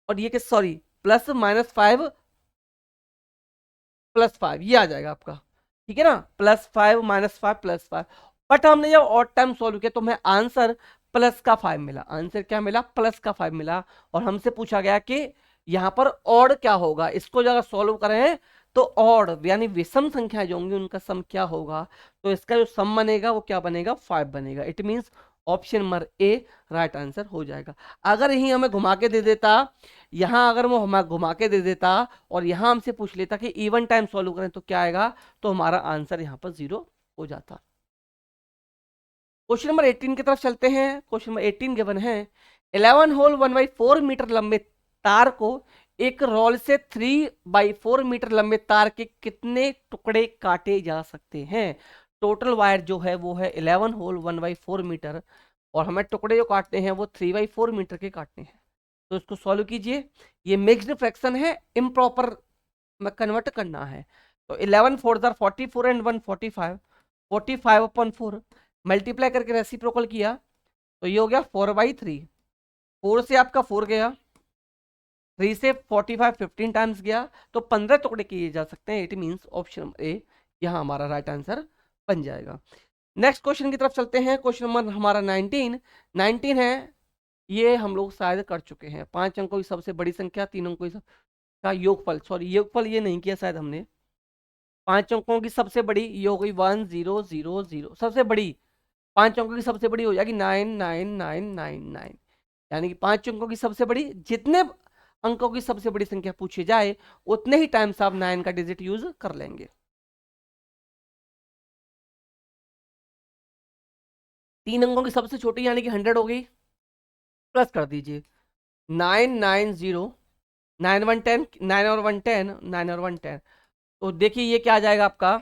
और ये कि सॉरी +- 5 + 5 ये आ जाएगा आपका, ठीक है ना, +5 - 5 + 5। बट हमने जब ऑड टाइम सॉल्व किया तो हमें आंसर प्लस का 5 मिला, आंसर क्या मिला, प्लस का 5 मिला। और हमसे पूछा गया कि यहां पर ऑड क्या होगा, इसको जब सॉल्व करें तो ऑड यानी विषम संख्या जो होंगी उनका सम क्या होगा, तो इसका जो सम बनेगा वो क्या बनेगा, 5 बनेगा। It means option number A right answer हो जाएगा। अगर यही हमें घुमा के दे देता, यहां अगर वो हमें घुमा के दे देता और यहां हमसे पूछ लेता कि इवन टाइम सॉल्व करें तो क्या आएगा, तो हमारा आंसर यहां पर 0 हो जाता। क्वेश्चन नंबर 18 की तरफ चलते हैं। क्वेश्चन नंबर 18 गिवन है, 11 होल 1/4 मीटर लंबे तार को एक रोल से 3/4 मीटर लंबे तार के कितने टुकड़े काटे जा सकते हैं। टोटल वायर जो है वो है 11 होल 1/4 मीटर, और हमें टुकड़े जो काटने हैं वो 3/4 मीटर के काटने हैं। तो इसको सॉल्व कीजिए, ये मिक्स्ड फ्रैक्शन है, इम्प्रॉपर में कन्वर्ट करना है। तो 11 4 44 एंड 1 45, 45/4 मल्टीप्लाई करके रेसिप्रोकल किया तो ये हो गया 4/3। 4 से आपका 4 गया, 3 से 45 15 टाइम्स गया, तो 15 टुकड़े किए जा सकते हैं। इट मीन्स ऑप्शन ए यहाँ हमारा राइट आंसर बन जाएगा। नेक्स्ट क्वेश्चन की तरफ चलते हैं। क्वेश्चन नंबर हमारा 19 है, ये हम लोग शायद कर चुके हैं। 5 अंकों की सबसे बड़ी संख्या, 3 अंकों की का योगफल, सॉरी योगफल ये नहीं किया शायद हमने। 5 अंकों की सबसे बड़ी ये हो गई 1000, सबसे बड़ी 5 अंकों की सबसे बड़ी हो जाएगी 99999, यानी कि 5 अंकों की सबसे बड़ी, जितने अंकों की सबसे बड़ी संख्या पूछी जाए उतने ही टाइम्स आप 9 का डिजिट यूज कर लेंगे। 3 अंकों की सबसे छोटी यानी कि 100 हो गई, प्लस कर दीजिए 990, 9 1 10, 9 और 1 10, 9 और 1 10, तो देखिए ये क्या आ जाएगा आपका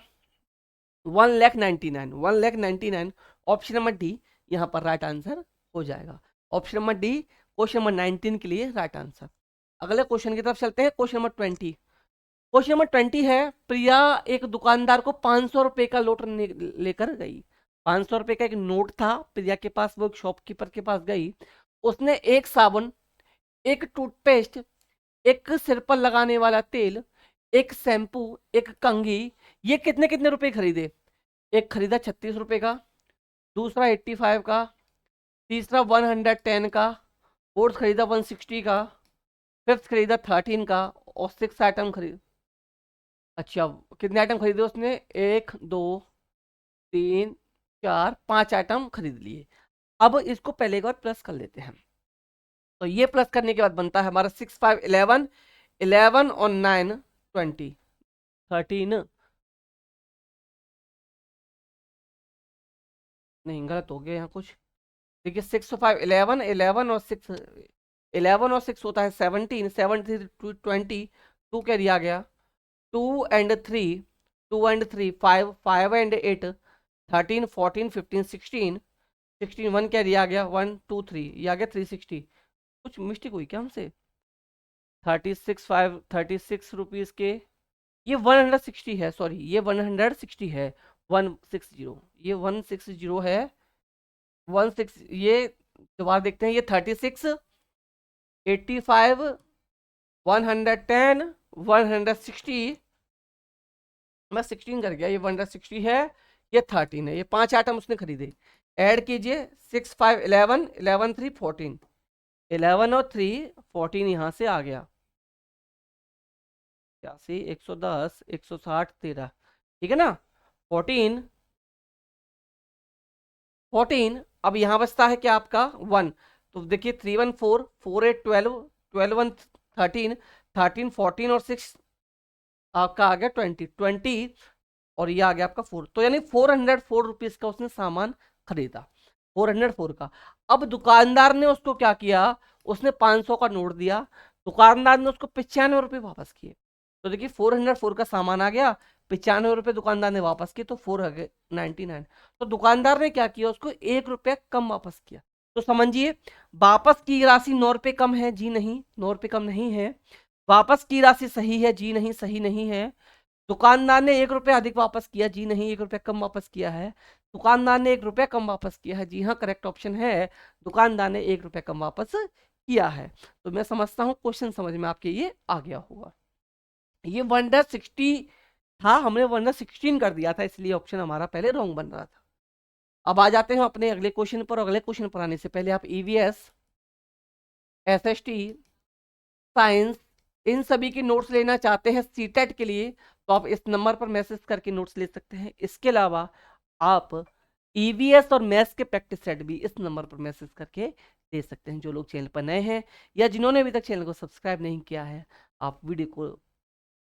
1,99,1,99। ऑप्शन नंबर डी यहाँ पर राइट आंसर हो जाएगा। Option number D question number 19 के लिए राइट आंसर। अगले क्वेश्चन की तरफ चलते हैं। Question number 20। क्वेश्चन नंबर 20 है, प्रिया एक दुकानदार को 500 रुपए का नोट लेकर गई। 500 रुपए का एक नोट था प्रिया के पास, वो एक शॉपकीपर के पास गई। उसने एक साबुन एक टूथपेस्ट, एक सिर पर लगाने वाला तेल, एक शैम्पू, एक कंघी, ये कितने कितने रुपए खरीदे? एक खरीदा 36 रुपए का, दूसरा 85 का, तीसरा 110 का, फोर्थ खरीदा 160 का, फिफ्थ खरीदा 13 का, और सिक्स आइटम खरीद। अच्छा, कितने आइटम खरीदे उसने? एक, दो, तीन, चार, पांच आइटम खरीद लिए। अब इसको पहले एक बार प्लस कर लेते हैं। तो ये प्लस करने के बाद बनता है हमारा 6 5 11, 11 और 9 20, 13। नहीं, गलत हो गया यहाँ कुछ। देखिए 6 5 11, 11 और 6, 11 और 6 होता है 17, 17 टू 20, टू कैरी आ गया, 2 एंड 3, 2 एंड 3 5, 5 एंड 8 13, 14 15 16, 16 1 कैरी आ गया, 1 2 3, ये आ गया 360। कुछ मिस्टेक हुई क्या हमसे? 36 5, 36 रुपीज के, ये 160 है, सॉरी ये 160 है, 160, ये 160 है, 16, ये दोबारा देखते हैं, ये 36, 85, 110, 160, मैं 16 कर गया, ये 160 है, ये 13 है, ये पांच आइटम उसने खरीदे। ऐड कीजिए, 6 5 11, 11 3 14, 11 और 3 14 यहाँ से आ गया, 81 110 160 13, ठीक है ना? 14, 14, अब यहाँ बचता है क्या आपका 1, तो देखिए 3 1 4, 4 8 12, 12 1 13, 13 14 और 6 आपका आ गया 20, 20 और ये आ गया आपका 4, तो यानी 404 रुपीज का उसने सामान खरीदा, 404 का। अब दुकानदार ने उसको क्या किया, उसने 500 का नोट दिया, दुकानदार ने उसको 95 रुपये वापस किए। तो देखिए 404 का सामान आ गया, 95 रुपये दुकानदार ने वापस किए, तो 499। तो दुकानदार ने क्या किया, उसको 1 रुपया कम वापस किया। तो समझिए, वापस की राशि 9 रुपये कम है, जी नहीं, 9 रुपये कम नहीं है। वापस की राशि सही है, जी नहीं, सही नहीं है। दुकानदार ने 1 रुपया अधिक वापस किया, जी नहीं, 1 रुपया कम वापस किया है। दुकानदार ने 1 रुपया कम वापस किया है, जी हाँ, करेक्ट ऑप्शन है, दुकानदार ने 1 रुपया कम वापस किया है। तो मैं समझता हूँ क्वेश्चन समझ में आपके ये आ गया होगा। ये 160 था, हमने 116 कर दिया था, इसलिए ऑप्शन हमारा पहले रॉन्ग बन रहा था। अब आ जाते हैं अपने अगले क्वेश्चन पर। अगले क्वेश्चन पर आने से पहले आप ईवीएस, एसएसटी, साइंस, इन सभी की नोट्स लेना चाहते हैं सीटेट के लिए, तो आप इस नंबर पर मैसेज करके नोट्स ले सकते हैं। इसके अलावा आप ईवीएस और मैथ्स के प्रैक्टिस सेट भी इस नंबर पर मैसेज करके दे सकते हैं। जो लोग चैनल पर नए हैं या जिन्होंने अभी तक चैनल को सब्सक्राइब नहीं किया है, आप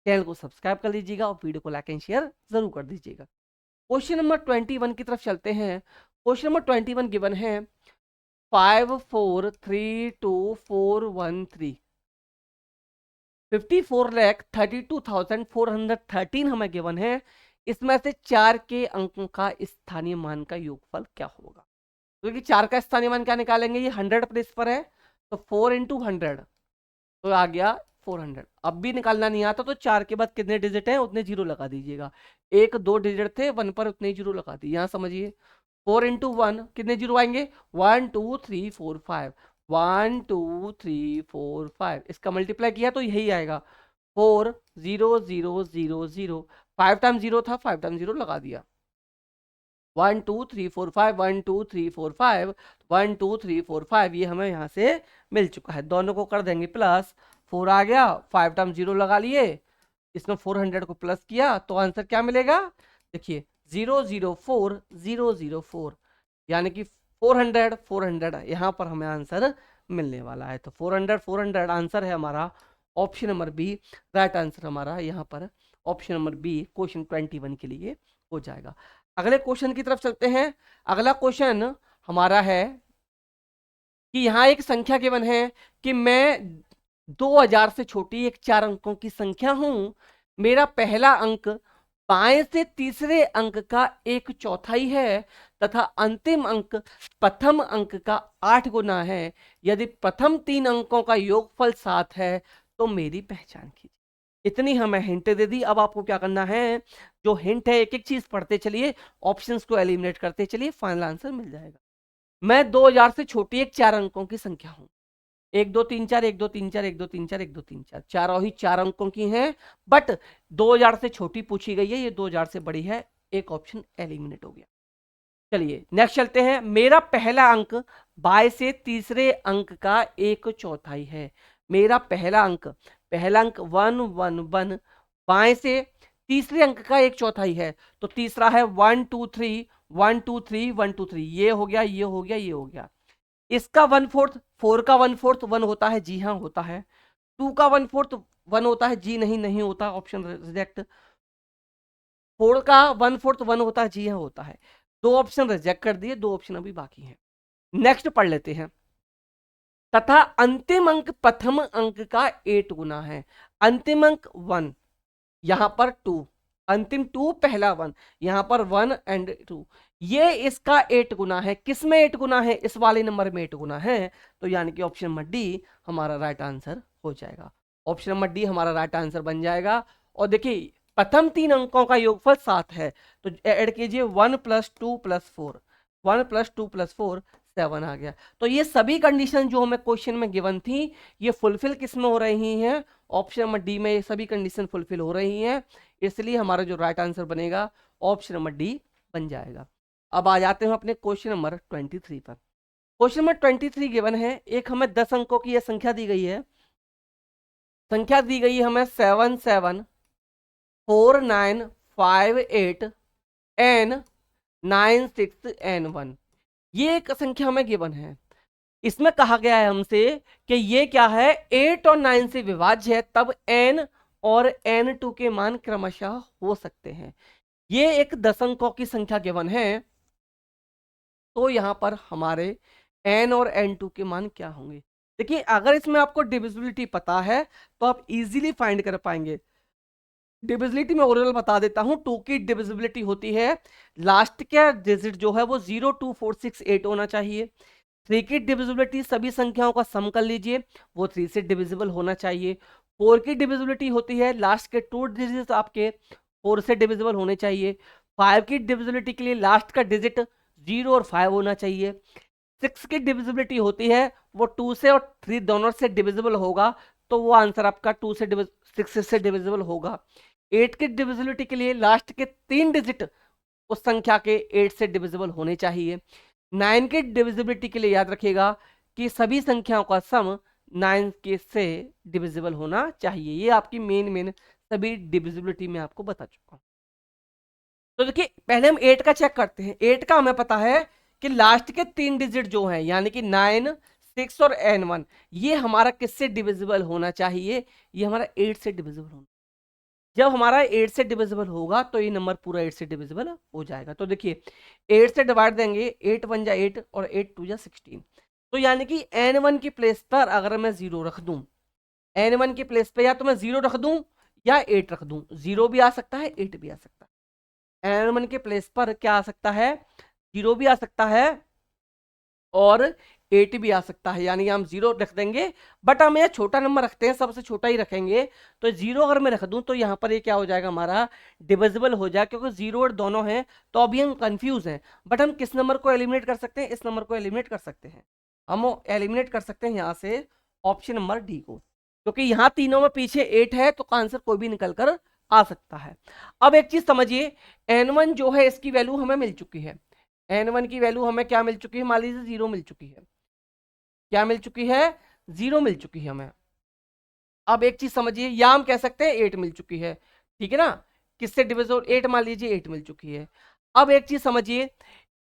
चैनल को सब्सक्राइब कर लीजिएगा और वीडियो को लाइक एंड शेयर जरूर कर दीजिएगा। क्वेश्चन नंबर 21 की तरफ चलते हैं। क्वेश्चन नंबर 21 गिवन है 5432 413, 54,32,413 हमें गिवन है। इसमें से 4 के अंकों का स्थानीय मान का योगफल क्या होगा? क्योंकि 4 का स्थानीय मान क्या निकालेंगे, ये 100 प्लेस पर है, तो 4 इंटू 100, तो आ गया 400। अब भी निकालना नहीं आता तो 4 के बाद कितने डिजिट हैं उतने जीरो लगा दीजिएगा। एक दो डिजिट थे, 1 पर उतने जीरो लगा दिए। यहाँ समझिए, 4 इंटू 1 कितने जीरो आएंगे, 1 2 3 4 5, 1 2 3 4 5, इसका मल्टीप्लाई किया तो यही आएगा 4 0 0 0 0, 5 टाइम जीरो था, 5 टाइम जीरो लगा दिया। 1 2 3 4 5, 1 2 3 4 5, 1 2 3 4 5, ये हमें यहाँ से मिल चुका है। दोनों को कर देंगे प्लस, 4 आ गया, 5 टाइम जीरो लगा लिए, इसमें 400 को प्लस किया तो आंसर क्या मिलेगा, देखिए 004 यानी कि 400 यहाँ पर हमें आंसर मिलने वाला है। तो 400 आंसर है हमारा, option number B right answer हमारा यहाँ पर, ऑप्शन नंबर बी क्वेश्चन 21 के लिए हो जाएगा। अगले क्वेश्चन की तरफ चलते हैं। अगला क्वेश्चन हमारा है कि यहाँ एक संख्या गिवन है कि मैं 2000 से छोटी एक 4 अंकों की संख्या हूं। मेरा पहला अंक बाएं से तीसरे अंक का 1/4 है तथा अंतिम अंक प्रथम अंक का 8 गुना है। यदि प्रथम 3 अंकों का योगफल 7 है तो मेरी पहचान कीजिए। इतनी हमें हिंट दे दी। अब आपको क्या करना है, जो हिंट है एक एक चीज पढ़ते चलिए, ऑप्शंस को एलिमिनेट करते चलिए, फाइनल आंसर मिल जाएगा। मैं 2000 से छोटी एक 4 अंकों की संख्या हूं। 1 2 3 4 1 2 3 4 1 2 3 4 1 2 3 4 चारों ही 4 अंकों की हैं, बट 2000 से छोटी पूछी गई है, ये 2000 से बड़ी है, एक ऑप्शन एलिमिनेट हो गया। चलिए नेक्स्ट चलते हैं। मेरा पहला अंक बाय से तीसरे अंक का 1/4 है। मेरा पहला अंक 1 1 1 बाएं से तीसरे अंक का 1/4 है, तो तीसरा है 1 2 3 1 2 3 1 2 3, ये हो गया, ये हो गया, ये हो गया। इसका 1/4, 4 का 1/4 1 होता है, जी हाँ होता है। 2 का 1/4 1 होता है, जी नहीं, नहीं होता, ऑप्शन रिजेक्ट। 4 का 1/4 1 होता है, जी हाँ होता है। 2 ऑप्शन रिजेक्ट कर दिए, 2 ऑप्शन अभी बाकी हैं। नेक्स्ट पढ़ लेते हैं। तथा अंतिम अंक प्रथम अंक का 8 गुना है। अंतिम अंक 1, यहां पर 2, अंतिम 2 पहला 1, यहां पर 1 एंड 2, ये इसका 8 गुना है। किसमें 8 गुना है? इस वाले नंबर में 8 गुना है, तो यानी कि ऑप्शन नंबर डी हमारा राइट आंसर हो जाएगा। ऑप्शन नंबर डी हमारा राइट आंसर बन जाएगा। और देखिए प्रथम 3 अंकों का योगफल 7 है, तो ऐड कीजिए 1 + 2 + 4, 1 + 2 + 4 7 आ गया। तो ये सभी कंडीशन जो हमें क्वेश्चन में गिवन थी, ये फुलफिल किस में हो रही हैं? ऑप्शन नंबर डी में ये सभी कंडीशन फुलफिल हो रही हैं, इसलिए हमारा जो राइट आंसर बनेगा ऑप्शन नंबर डी बन जाएगा। अब आ जाते हैं अपने क्वेश्चन नंबर 23 पर। क्वेश्चन नंबर 23 गिवन है, एक हमें 10 अंकों की यह संख्या दी गई है। संख्या दी गई है हमें 7 7 4 9 5 8 n 9 6 n 1, ये एक संख्या हमें गिवन है। इसमें कहा गया है हमसे कि ये क्या है, 8 और 9 से विभाज्य है, तब n और n2 के मान क्रमशः हो सकते हैं। ये एक 10 अंकों की संख्या गिवन है, तो यहां पर हमारे n और n2 के मान क्या होंगे? देखिए अगर इसमें आपको डिविजिबिलिटी पता है तो आप इजीली फाइंड कर पाएंगे। डिविजिबिलिटी में ओरिजिनल बता देता हूं, 2 की डिविजिबिलिटी होती है, लास्ट का डिजिट जो है वो 0 2 4 6 8 होना चाहिए। 3 की डिविजिबिलिटी सभी संख्याओं का सम कर लीजिए, वो 3 से डिविजिबल होना चाहिए। 4 की डिविजिबिलिटी होती है, लास्ट के 2 डिजिट आपके 4 से डिविजिबल होने चाहिए। 5 की डिविजिबिलिटी के लिए लास्ट का डिजिट 0 और 5 होना चाहिए। 6 की डिविजिबिलिटी होती है, वो 2 से और 3 दोनों से डिविजिबल होगा, तो वो आंसर आपका 6 से डिविजिबल होगा। 8 की डिविजिबिलिटी के लिए लास्ट के 3 डिजिट उस संख्या के 8 से डिविजिबल होने चाहिए। 9 की डिविजिबिलिटी के लिए याद रखिएगा कि सभी संख्याओं का सम 9 के से डिविजिबल होना चाहिए। ये आपकी मेन सभी डिविजिबिलिटी में आपको बता चुका हूं। तो देखिए पहले हम 8 का चेक करते हैं। 8 का हमें पता है कि लास्ट के 3 डिजिट जो हैं, यानी कि 9 6 और n1, ये हमारा किससे डिविजिबल होना चाहिए? ये हमारा 8 से डिविजिबल होना। जब हमारा 8 से डिविजिबल होगा तो ये नंबर पूरा 8 से डिविजिबल हो जाएगा। तो देखिए 8 से डिवाइड देंगे, 8 1 जा 8 और 8 2 जा 16, तो यानी कि n1 की प्लेस पर अगर मैं 0 रख दूं, n1 की प्लेस पे या तो मैं 0 रख दूं या 8 रख दूं, 0 भी आ सकता है 8 भी आ सकता है। n1 के प्लेस पर क्या आ सकता है? 0 भी आ सकता है और 8 भी आ सकता है, यानी हम 0 रख देंगे, बट हम यह छोटा नंबर रखते हैं, सबसे छोटा ही रखेंगे। तो 0 अगर मैं रख दूं तो यहाँ पर ये क्या हो जाएगा, हमारा डिविजिबल हो जाएगा, क्योंकि 0 और दोनों हैं, तो अभी हम कंफ्यूज हैं। बट हम किस नंबर को एलिमिनेट कर सकते हैं? इस नंबर को एलिमिनेट कर सकते हैं। हम एलिमिनेट कर सकते हैं यहाँ से ऑप्शन नंबर डी को, क्योंकि यहाँ तीनों में पीछे 8 है, तो आंसर कोई भी निकल कर आ सकता है। अब एक चीज समझिए, n1 जो है इसकी वैल्यू हमें मिल चुकी है। n1 की वैल्यू हमें क्या मिल चुकी है? मान लीजिए 0 मिल चुकी है। क्या मिल चुकी है? 0 मिल चुकी है हमें। अब एक चीज समझिए, या हम कह सकते हैं 8 मिल चुकी है, ठीक है ना? किससे डिविजिबल? 8, मान लीजिए 8 मिल चुकी है। अब एक चीज समझिए,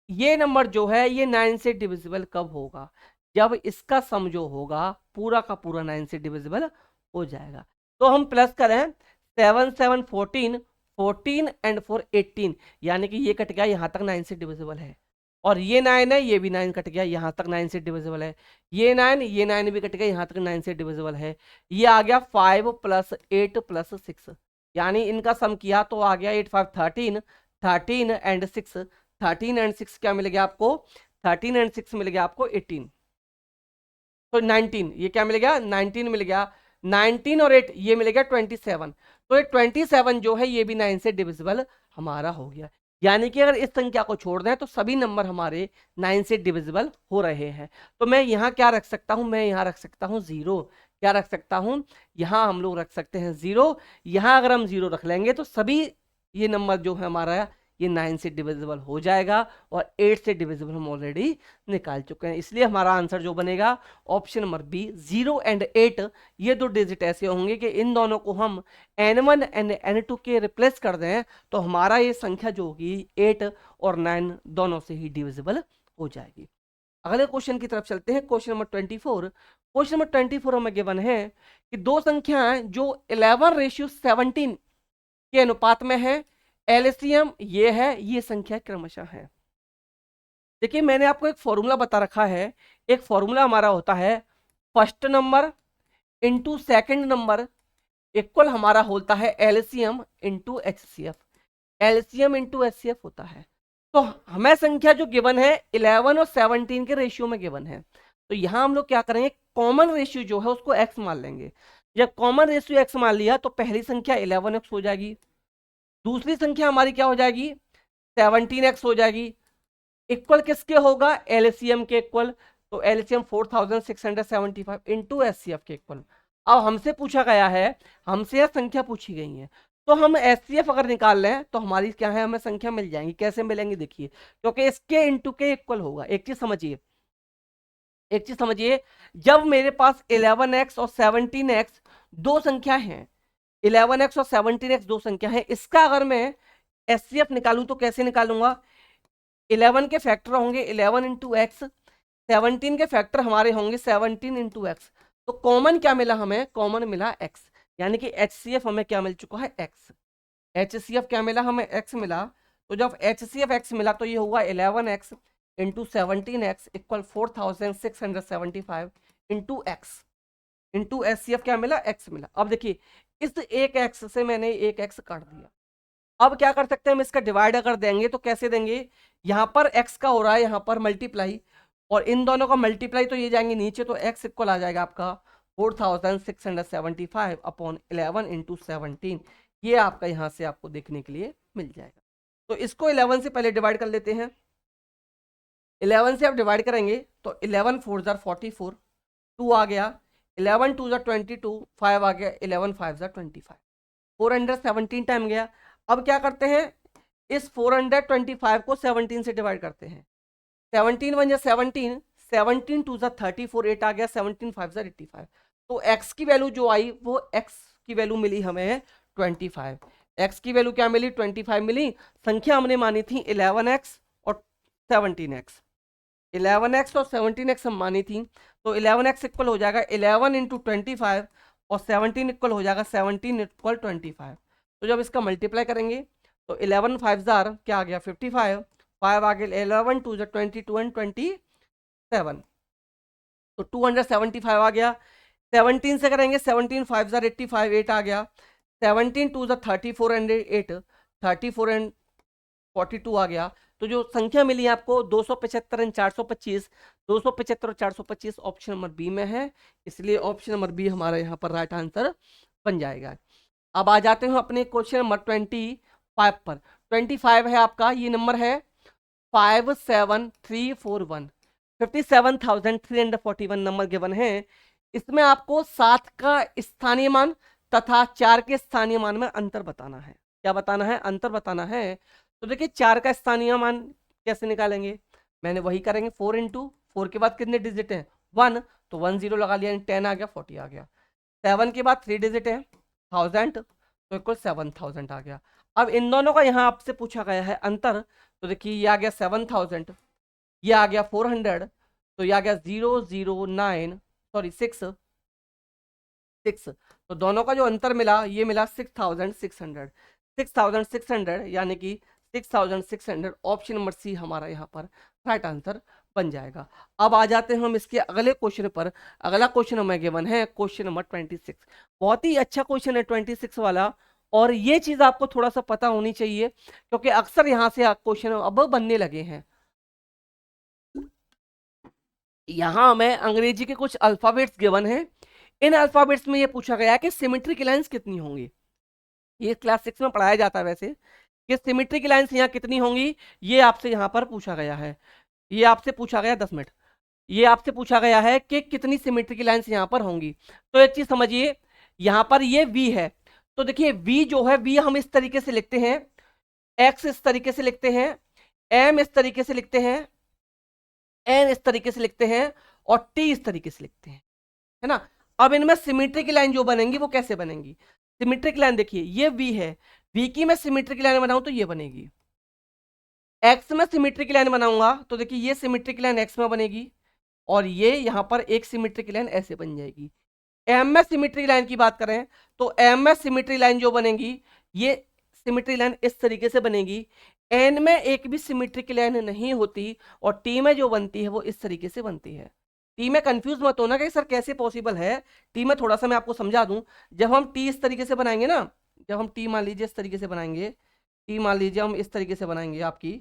ये नंबर जो है ये 9 से डिविजिबल कब होगा? जब इसका सम जो होगा पूरा का पूरा 9 से डिविजिबल हो जाएगा। तो हम प्लस करें, 7 7 14, 14 एंड 4 18, यानी कि ये कट गया, यहां तक 9 से डिविजिबल है। और ये 9 है, ये भी 9 कट गया, यहां तक 9 से डिविजिबल है। ये 9 भी कट गया, यहां तक 9 से डिविजिबल है। ये आ गया 5 + 8 + 6, यानी इनका सम किया तो आ गया 8 5 13, 13 एंड 6, 13 एंड 6 क्या मिल गया आपको? 13 एंड 6 मिल गया आपको 18, तो 19, ये क्या मिल गया? 19 मिल गया। 19 और 8 ये मिल गया 27, तो ये 27 जो है ये भी 9 से डिविजिबल हमारा हो गया। यानी कि अगर इस संख्या को छोड़ दें तो सभी नंबर हमारे 9 से डिविजिबल हो रहे हैं। तो मैं यहाँ क्या रख सकता हूँ, मैं यहाँ रख सकता हूँ 0। क्या रख सकता हूँ, यहाँ हम लोग रख सकते हैं 0। यहाँ अगर हम 0 रख लेंगे तो सभी ये नंबर जो है हमारा ये 9 से डिविजिबल हो जाएगा, और 8 से डिविजिबल हम ऑलरेडी निकाल चुके हैं। इसलिए हमारा आंसर जो बनेगा ऑप्शन नंबर बी, 0 एंड 8 ये दो डिजिट ऐसे होंगे कि इन दोनों को हम n1 एंड n2 के रिप्लेस कर दें तो हमारा ये संख्या जो होगी 8 और 9 दोनों से ही डिविजिबल हो जाएगी। अगले क्वेश्चन की तरफ चलते हैं, क्वेश्चन नंबर 24। क्वेश्चन नंबर 24 हमें गिवन है कि दो संख्याएं जो 11:17 के अनुपात में है, एलसीएम ये है, ये संख्या क्रमशः है। देखिए मैंने आपको एक फॉर्मूला बता रखा है, एक फॉर्मूला हमारा होता है first number into second number equal हमारा होता है LCM into HCF. LCM into HCF होता है। तो हमें संख्या जो गिवन है 11 और 17 के रेशियो में गिवन है, तो यहां हम लोग क्या करेंगे, कॉमन रेशियो जो है उसको x मान लेंगे। जब कॉमन रेशियो x मान लिया तो पहली संख्या 11x हो जाएगी, दूसरी संख्या हमारी क्या हो जाएगी 17x हो जाएगी। इक्वल किसके होगा, एलसीएम के इक्वल। तो एलसीएम 4675 इंटू एचसीएफ के इक्वल। अब हमसे पूछा गया है, हमसे यह संख्या पूछी गई है, तो हम एचसीएफ अगर निकाल लें तो हमारी क्या है, हमें संख्या मिल जाएंगी। कैसे मिलेंगी देखिए, क्योंकि इसके इंटू के इक्वल होगा। एक चीज समझिए, एक चीज समझिए, जब मेरे पास 11x और 17x दो संख्या हैं, 11x और 17x दो संख्या है, इसका अगर मैं एचसीएफ निकालूं तो कैसे निकालूंगा, 11 के फैक्टर होंगे 11 इंटू एक्स, 17 के फैक्टर हमारे होंगे 17 इंटू एक्स। तो कॉमन क्या मिला हमें, कॉमन मिला x, यानी कि एचसीएफ हमें क्या मिल चुका है x। एचसीएफ क्या मिला हमें, x मिला। तो जब एचसीएफ x मिला तो ये हुआ 11x into 17x equal 4675 into x, into HCF क्या मिला, x मिला। अब देखिए इस एक x से मैंने एक x काट दिया। अब क्या कर सकते हैं हम, इसका डिवाइड अगर देंगे तो कैसे देंगे, यहाँ पर x का हो रहा है, यहाँ पर मल्टीप्लाई, और इन दोनों का मल्टीप्लाई तो ये जाएंगे नीचे, तो x इक्वल आ जाएगा आपका 4675 अपॉन 11 इंटू 17। ये आपका यहाँ से आपको देखने के लिए मिल जाएगा। तो इसको 11 से पहले डिवाइड कर लेते हैं। 11 से आप डिवाइड करेंगे तो 11 4 जार 44, 2 आ गया, 11 2 जार 22, 5 आ गया, 11 5 जार 25, 417 टाइम गया। अब क्या करते हैं, इस 425 को 17 से डिवाइड करते हैं। 17 1 17, 17 2 34, 8 आ गया, 17 5 85। तो x की वैल्यू जो आई वो x की वैल्यू मिली हमें 25। x की वैल्यू क्या मिली, 25 मिली। संख्या हमने मानी थी 11x और 17x, 11x और 17x हम मानी थी। तो 11x इक्वल हो जाएगा 11 इंटू 25 और 17 इक्वल हो जाएगा 17 इक्वल 25। तो जब इसका मल्टीप्लाई करेंगे तो 11 5 जार क्या आ गया 55, 5 आ गया, 11 2 जार 22 एंड 27, तो 275 आ गया। 17 से करेंगे, 17 5 जार 85, 8 आ गया, 17 2 जार 34 एंड 8, 34 एंड 42 आ गया। तो जो संख्या मिली आपको 275 एंड 425, 275 और 425 ऑप्शन नंबर बी में है, इसलिए ऑप्शन नंबर बी हमारा यहाँ पर राइट आंसर बन जाएगा। अब आ जाते हैं अपने क्वेश्चन नंबर 25 पर। 25 है आपका, ये नंबर है 57341, 57,341 नंबर गिवन है। इसमें आपको 7 का स्थानीय मान तथा 4 के स्थानीय मान में अंतर बताना है। क्या बताना है, अंतर बताना है। तो देखिए 4 का स्थानीय मान कैसे निकालेंगे, मैंने वही करेंगे, 4 इंटू 4 के बाद कितने डिजिट हैं 1, तो 1 0 लगा लिया, 10 आ गया, 40 आ गया। 7 के बाद 3 डिजिट है 1000, तो इक्वल 7000 आ गया। अब इन दोनों का यहाँ आपसे पूछा गया है अंतर, तो देखिए ये आ गया 7000, ये आ गया 400, तो ये आ गया 009 सॉरी 6, तो दोनों का जो अंतर मिला ये मिला 6600, 6600 यानी कि 6600 ऑप्शन नंबर सी हमारा यहाँ पर राइट आंसर बन जाएगा। अब आ जाते हैं हम इसके अगले क्वेश्चन पर। अगला क्वेश्चन हमें गिवन है क्वेश्चन नंबर 26। बहुत ही अच्छा क्वेश्चन है 26 वाला, और ये चीज आपको थोड़ा सा पता होनी चाहिए क्योंकि अक्सर यहाँ से क्वेश्चन अब बनने लगे हैं। यहाँ हमें अंग्रेजी के कुछ अल्फाबेट्स गिवन है, इन अल्फाबेट्स में ये पूछा गया है कि सिमेट्रिक लाइंस कितनी होंगी। ये क्लास 6 में पढ़ाया जाता है वैसे कि सिमेट्री की लाइंस यहाँ कितनी होंगी, ये आपसे यहाँ पर पूछा गया है। ये आपसे पूछा गया 10 मिनट, ये आपसे पूछा गया है कि कितनी सिमेट्री की लाइंस यहाँ पर होंगी। तो एक चीज समझिए, यहाँ पर ये v है, तो देखिए v जो है, v हम इस तरीके से लिखते हैं, x इस तरीके से लिखते हैं, m इस तरीके से लिखते हैं, n इस तरीके से लिखते हैं, और t इस तरीके से लिखते हैं, है ना। अब इनमें सिमेट्री की लाइन जो बनेंगी वो कैसे बनेंगी, सिमेट्री की लाइन देखिए, ये v है, v की मैं सिमेट्री की लाइन बनाऊं तो ये बनेगी। x में सिमेट्री की लाइन बनाऊंगा तो देखिए ये सिमेट्री की लाइन x में बनेगी, और ये यहां पर एक सिमेट्री की लाइन ऐसे बन जाएगी। एम में सिमेट्री लाइन की बात करें तो एम में सिमेट्री लाइन जो बनेगी, ये सिमेट्री लाइन इस तरीके से बनेगी। एन में एक भी सिमेट्री की लाइन नहीं होती, और टी में जो बनती है वो इस तरीके से बनती है। टी में कंफ्यूज मत होना कि सर कैसे पॉसिबल है, टी में थोड़ा सा मैं आपको समझा दूं। जब हम टी इस तरीके से बनाएंगे ना, जब हम टी मान लीजिए इस तरीके से बनाएंगे, टी मान लीजिए हम इस तरीके से बनाएंगे आपकी,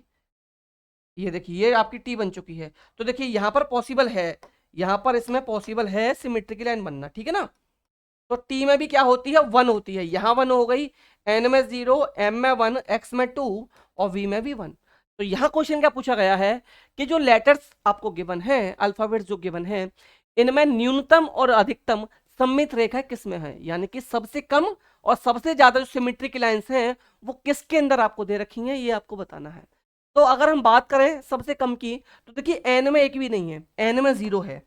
ये देखिए ये आपकी टी बन चुकी है। तो देखिए यहाँ पर पॉसिबल है, यहाँ पर इसमें पॉसिबल है सिमेट्री की लाइन बनना, ठीक है ना। तो टी में भी क्या होती है, 1 होती है, यहाँ 1 हो गई, एन में 0, एम में 1, एक्स में 2, और वी में भी 1। तो यहाँ क्वेश्चन क्या पूछा गया है कि जो लेटर्स आपको गिवन है, अल्फाबेट्स जो गिवन है, इनमें न्यूनतम और अधिकतम सममित रेखा किस में है, यानी कि सबसे कम और सबसे ज्यादा जो सिमेट्री की लाइंस हैं वो किसके अंदर आपको दे रखी हैं, ये आपको बताना है। तो अगर हम बात करें सबसे कम की, तो देखिए एन में एक भी नहीं है, एन में 0 है,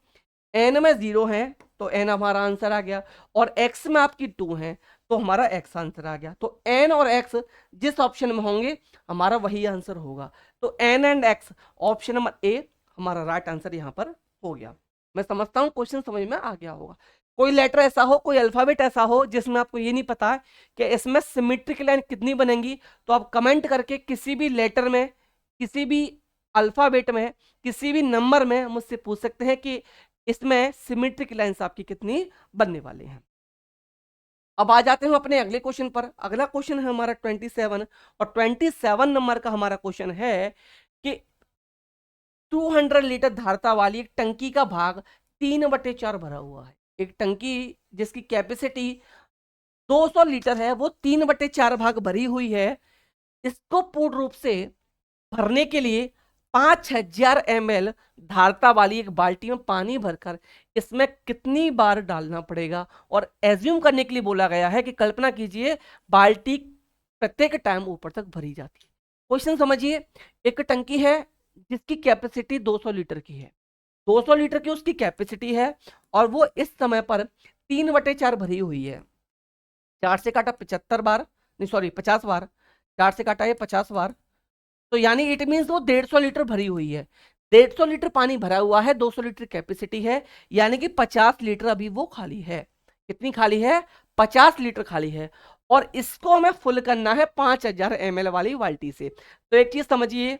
एन में 0 है, तो एन हमारा आंसर आ गया, और एक्स में आपकी 2 है, तो हमारा एक्स आंसर आ गया। तो एन और एक्स जिस ऑप्शन में होंगे हमारा वही आंसर होगा। तो N and X, option number A हमारा राइट आंसर यहाँ पर हो गया। मैं समझता हूँ क्वेश्चन समझ में आ गया होगा। कोई लेटर ऐसा हो, कोई अल्फाबेट ऐसा हो जिसमें आपको ये नहीं पता है कि इसमें सिमेट्रिक लाइन कितनी बनेंगी, तो आप कमेंट करके किसी भी लेटर में, किसी भी अल्फाबेट में, किसी भी नंबर में मुझसे पूछ सकते हैं कि इसमें सिमेट्रिक लाइंस आपकी कितनी बनने वाली हैं। अब आ जाते हैं अपने अगले क्वेश्चन पर। अगला क्वेश्चन है हमारा 27, और 27 नंबर का हमारा क्वेश्चन है कि 200 लीटर धारता वाली एक टंकी का भाग 3/4 भरा हुआ है। एक टंकी जिसकी कैपेसिटी 200 लीटर है, वो 3/4 भाग भरी हुई है। इसको पूर्ण रूप से भरने के लिए 5000 ml धारता वाली एक बाल्टी में पानी भरकर इसमें कितनी बार डालना पड़ेगा, और एज्यूम करने के लिए बोला गया है कि कल्पना कीजिए बाल्टी प्रत्येक टाइम ऊपर तक भरी जाती है। क्वेश्चन समझिए, एक टंकी है जिसकी कैपेसिटी 200 लीटर की है, 200 लीटर की उसकी कैपेसिटी है, और वो इस समय पर 3/4 भरी हुई है। 4 से काटा 75 बार, नहीं सॉरी 50 बार, 4 से काटा ये 50 बार, तो यानी इट मीन्स वो 150 लीटर भरी हुई है। 150 लीटर पानी भरा हुआ है, 200 लीटर कैपेसिटी है, यानी कि 50 लीटर अभी वो खाली है। कितनी खाली है, 50 लीटर खाली है, और इसको हमें फुल करना है 5000 ml वाली बाल्टी से। तो एक चीज समझिए,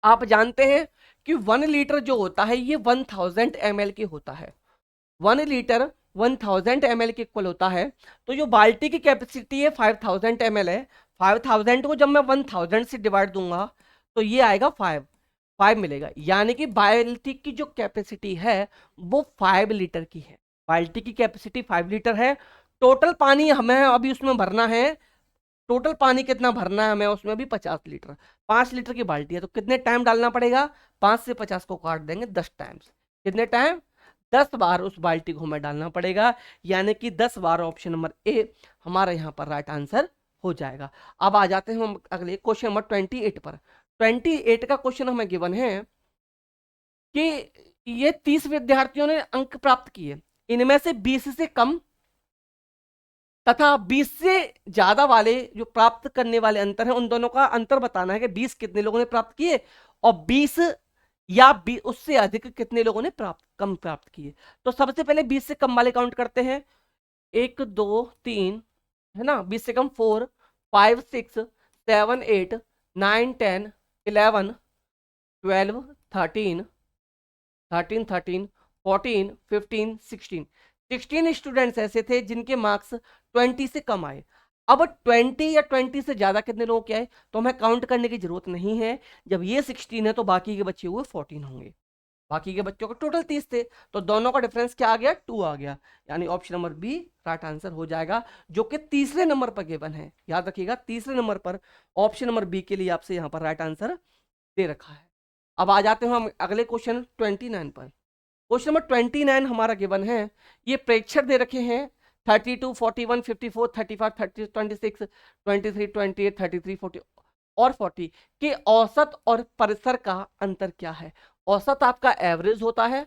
आप जानते हैं कि 1 लीटर जो होता है ये 1000 ml की होता है। 1 लीटर 1000 ml के इक्वल होता है। तो जो बाल्टी की कैपेसिटी है 5000 ml है, 5000 को जब मैं 1000 से डिवाइड दूंगा तो ये आएगा 5 मिलेगा, यानी कि बाल्टी की जो कैपेसिटी है वो 5 लीटर की है। बाल्टी की कैपेसिटी 5 लीटर है। टोटल पानी हमें अभी उसमें भरना है, टोटल पानी कितना भरना है हमें उसमें अभी 50 लीटर। 5 लीटर की बाल्टी है, तो कितने टाइम डालना पड़ेगा, 5 से 50 को काट देंगे 10 टाइम्स। कितने टाइम, 10 बार उस बाल्टी को हमें डालना पड़ेगा, यानी कि 10 बार ऑप्शन नंबर ए हमारा यहाँ पर राइट आंसर हो जाएगा। अब आ जाते हैं हम अगले क्वेश्चन नंबर 28 पर। 28 का क्वेश्चन हमें गिवन है कि ये 30 विद्यार्थियों ने अंक प्राप्त किए, इनमें से 20 से कम तथा 20 से ज्यादा वाले जो प्राप्त करने वाले अंतर है, उन दोनों का अंतर बताना है कि 20 कितने लोगों ने प्राप्त किए, और 20 या उससे अधिक कितने लोगों ने कम प्राप्त किए। तो सबसे पहले 20 से कम वाले काउंट करते हैं, 1 2 3, है ना। 20 से कम 4 5 6 7 8 9 10 11 12 13 14 15 16 16 स्टूडेंट्स ऐसे थे जिनके मार्क्स 20 से कम आए। अब 20 या 20 से ज्यादा कितने लोगों के आए, तो हमें काउंट करने की जरूरत नहीं है। जब ये 16 है तो बाकी के बचे हुए 14 होंगे। बाकी के बच्चों को टोटल 30 थे, तो दोनों का डिफरेंस क्या आ गया, 2 आ गया। यानी option number B right answer हो जाएगा, जो कि तीसरे नंबर पर गिवन है। याद रखिएगा, तीसरे नंबर पर ऑप्शन नंबर बी के लिए आपसे यहाँ पर राइट आंसर दे रखा है। अब आ जाते हैं हम अगले क्वेश्चन 29 पर। क्वेश्चन नंबर 29 हमारा गिवन है, ये प्रेक्षक दे रखे हैं 32, 41, 54, 35, 30, 26, 23, 28, 33, 40 और 40 के औसत और परिसर का अंतर क्या है। औसत आपका एवरेज होता है,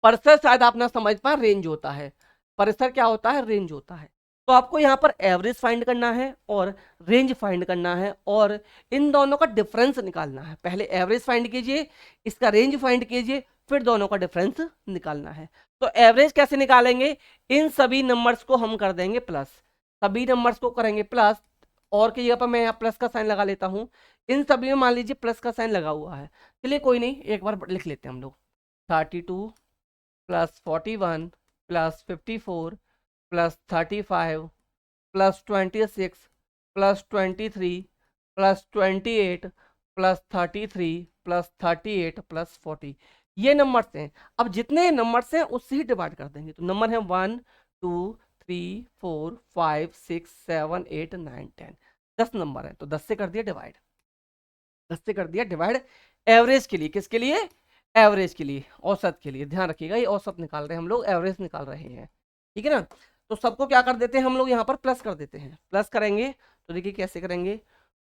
परिसर शायद आप ना समझ पाए, रेंज होता है। परिसर क्या होता है, रेंज होता है। तो आपको यहाँ पर एवरेज फाइंड करना है और रेंज फाइंड करना है, और इन दोनों का डिफरेंस निकालना है। पहले एवरेज फाइंड कीजिए, इसका रेंज फाइंड कीजिए, फिर दोनों का डिफरेंस निकालना है। तो एवरेज कैसे निकालेंगे, इन सभी नंबर्स को हम कर देंगे प्लस, सभी नंबर्स को करेंगे प्लस, और की जगह पर मैं यहाँ प्लस का साइन लगा लेता हूँ। इन सभी में मान लीजिए प्लस का साइन लगा हुआ है, चलिए कोई नहीं, एक बार लिख लेते हैं हम लोग। 32 plus 41 plus 54 plus 35 plus 26 plus 23 plus 28 plus 33 plus 38 plus 40, ये नंबर्स हैं। अब जितने नंबर्स हैं उससे ही डिवाइड कर देंगे। तो नंबर है 1 2 3 4 5 6 7 8 9 10, 10 नंबर है, तो 10 से कर दिया डिवाइड, 10 से कर दिया डिवाइड। एवरेज के लिए, किसके लिए, एवरेज के लिए, औसत के लिए। ध्यान रखिएगा, ये औसत निकाल रहे हैं हम लोग, एवरेज निकाल रहे हैं, ठीक है ना। तो सबको क्या कर देते हैं हम लोग, यहाँ पर प्लस कर देते हैं। प्लस करेंगे तो देखिए कैसे करेंगे,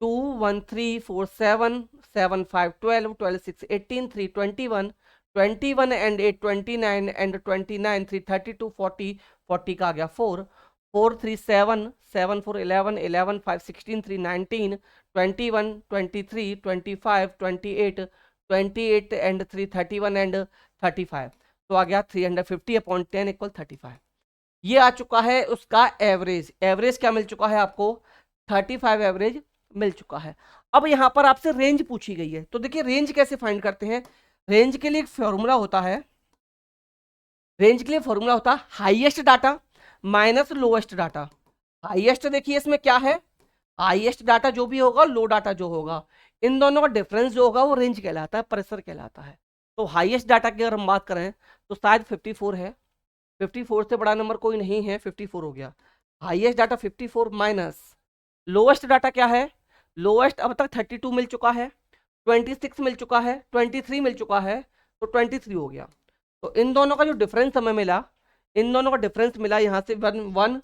2 1 3 4 7 7 5 12 12 6 18 3 21 21 एंड 8 29 एंड 29 3 32 40 40 का आ गया 4 4 3 7 7 4 11 11 5 16 3 19 21 23 25 28 28 एंड 3 31 एंड 35, तो आ गया 350 अपॉन 10 इक्वल 35। ये आ चुका है उसका एवरेज। एवरेज क्या मिल चुका है आपको, 35 एवरेज मिल चुका है। अब यहां पर आपसे रेंज पूछी गई है, तो देखिए रेंज कैसे फाइंड करते हैं। रेंज के लिए एक फॉर्मूला होता है, रेंज के लिए फॉर्मूला होता है highest data minus lowest data. Highest देखिए इसमें क्या है, हाईएस्ट डाटा जो भी होगा, लो डाटा जो होगा, इन दोनों का डिफरेंस जो होगा वो रेंज कहलाता है, परिसर कहलाता है। तो हाईएस्ट डाटा की अगर हम बात करें तो शायद 54 है, 54 से बड़ा नंबर कोई नहीं है, 54 हो गया। Highest data 54 minus lowest data क्या है, लोएस्ट अब तक 32 मिल चुका है, 26 मिल चुका है, 23 मिल चुका है, तो 23 हो गया। तो इन दोनों का जो डिफरेंस हमें मिला, इन दोनों का डिफरेंस मिला यहाँ से 1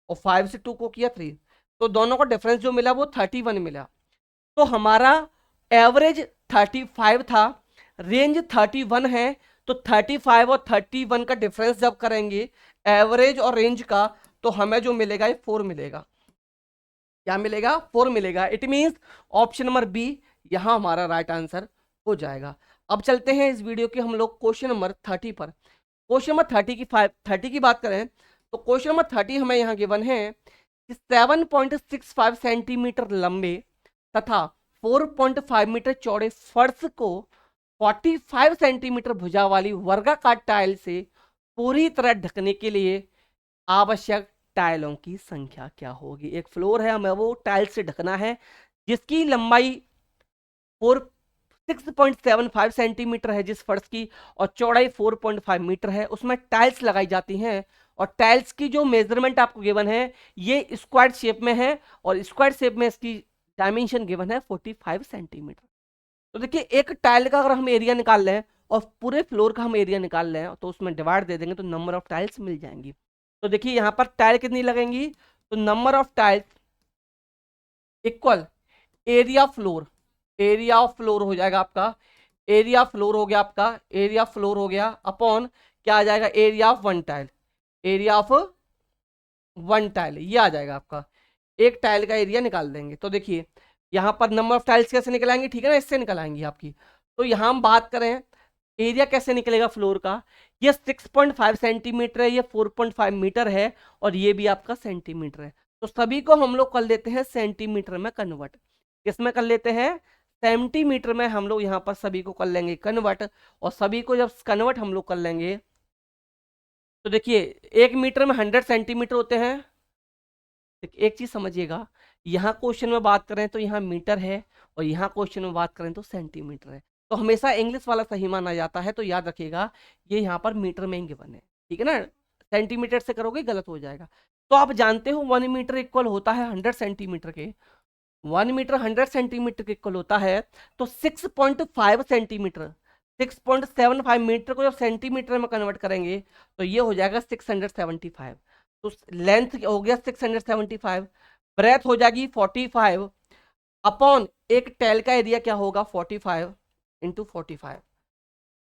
और 5 से 2 को किया 3, तो दोनों का डिफरेंस जो मिला वो 31 मिला। तो हमारा एवरेज 35 था, रेंज 31 है, तो 35 और 31 का डिफरेंस जब करेंगे एवरेज और रेंज का, तो हमें जो मिलेगा ये 4 मिलेगा। क्या मिलेगा, 4 मिलेगा। It means option number B यहां हमारा राइट आंसर हो जाएगा। अब चलते हैं इस वीडियो के हम लोग क्वेश्चन नंबर 30 पर। क्वेश्चन नंबर 30 की बात करें तो क्वेश्चन नंबर 30 हमें यहाँ गिवन है कि 7.65 सेंटीमीटर लंबे तथा 4.5 मीटर चौड़े फर्श को 45 सेंटीमीटर भुजा वाली वर्गाकार टाइल से पूरी तरह ढकने के लिए आवश्यक टाइलों की संख्या क्या होगी। एक फ्लोर है, हमें वो टाइल से ढकना है जिसकी लंबाई 6.75 सेंटीमीटर है जिस फर्श की, और चौड़ाई 4.5 मीटर है। उसमें टाइल्स लगाई जाती हैं, और टाइल्स की जो मेजरमेंट आपको गिवन है ये स्क्वायर शेप में है, और स्क्वायर शेप में इसकी डायमेंशन गिवन है 45 सेंटीमीटर। तो देखिए एक टाइल का अगर हम एरिया निकाल लें और पूरे फ्लोर का हम एरिया निकाल लें तो उसमें डिवाइड दे देंगे तो नंबर ऑफ टाइल्स मिल जाएंगी। तो देखिए यहाँ पर टाइल कितनी लगेंगी, तो number of tiles equal area floor, area of floor हो जाएगा आपका, एरिया फ्लोर हो गया आपका, एरिया फ्लोर हो गया अपॉन क्या आ जाएगा, area of one tile, area of one tile, ये आ जाएगा आपका। एक टाइल का एरिया निकाल देंगे। तो देखिए यहाँ पर नंबर ऑफ टाइल्स कैसे निकल आएंगी, ठीक है ना, इससे निकल आएंगी आपकी। तो यहाँ हम बात करें एरिया कैसे निकलेगा फ्लोर का, ये 6.5 सेंटीमीटर है, ये 4.5 मीटर है, और ये भी आपका सेंटीमीटर है। तो सभी को हम लोग कर लेते हैं सेंटीमीटर में कन्वर्ट। किसमें कर लेते हैं, सेंटीमीटर में हम लोग यहाँ पर सभी को कर लेंगे कन्वर्ट। और सभी को जब कन्वर्ट हम लोग कर लेंगे तो देखिए 1 मीटर में 100 सेंटीमीटर होते हैं। एक चीज समझिएगा, यहाँ क्वेश्चन में बात करें तो यहाँ मीटर है, और यहाँ क्वेश्चन में बात करें तो सेंटीमीटर है। तो हमेशा इंग्लिश वाला सही माना जाता है, तो याद रखिएगा ये यहाँ पर मीटर में ही गिवन है, ठीक है ना। सेंटीमीटर से करोगे गलत हो जाएगा। तो आप जानते हो 1 मीटर इक्वल होता है 100 सेंटीमीटर के। 1 मीटर 100 सेंटीमीटर के इक्वल होता है, तो 6.5 सेंटीमीटर, 6.75 मीटर को जब सेंटीमीटर में कन्वर्ट करेंगे तो ये हो जाएगा 675। तो लेंथ हो गया 675, ब्रेथ हो जाएगी 45 अपॉन एक टेल का एरिया क्या होगा 45 इंटू 45,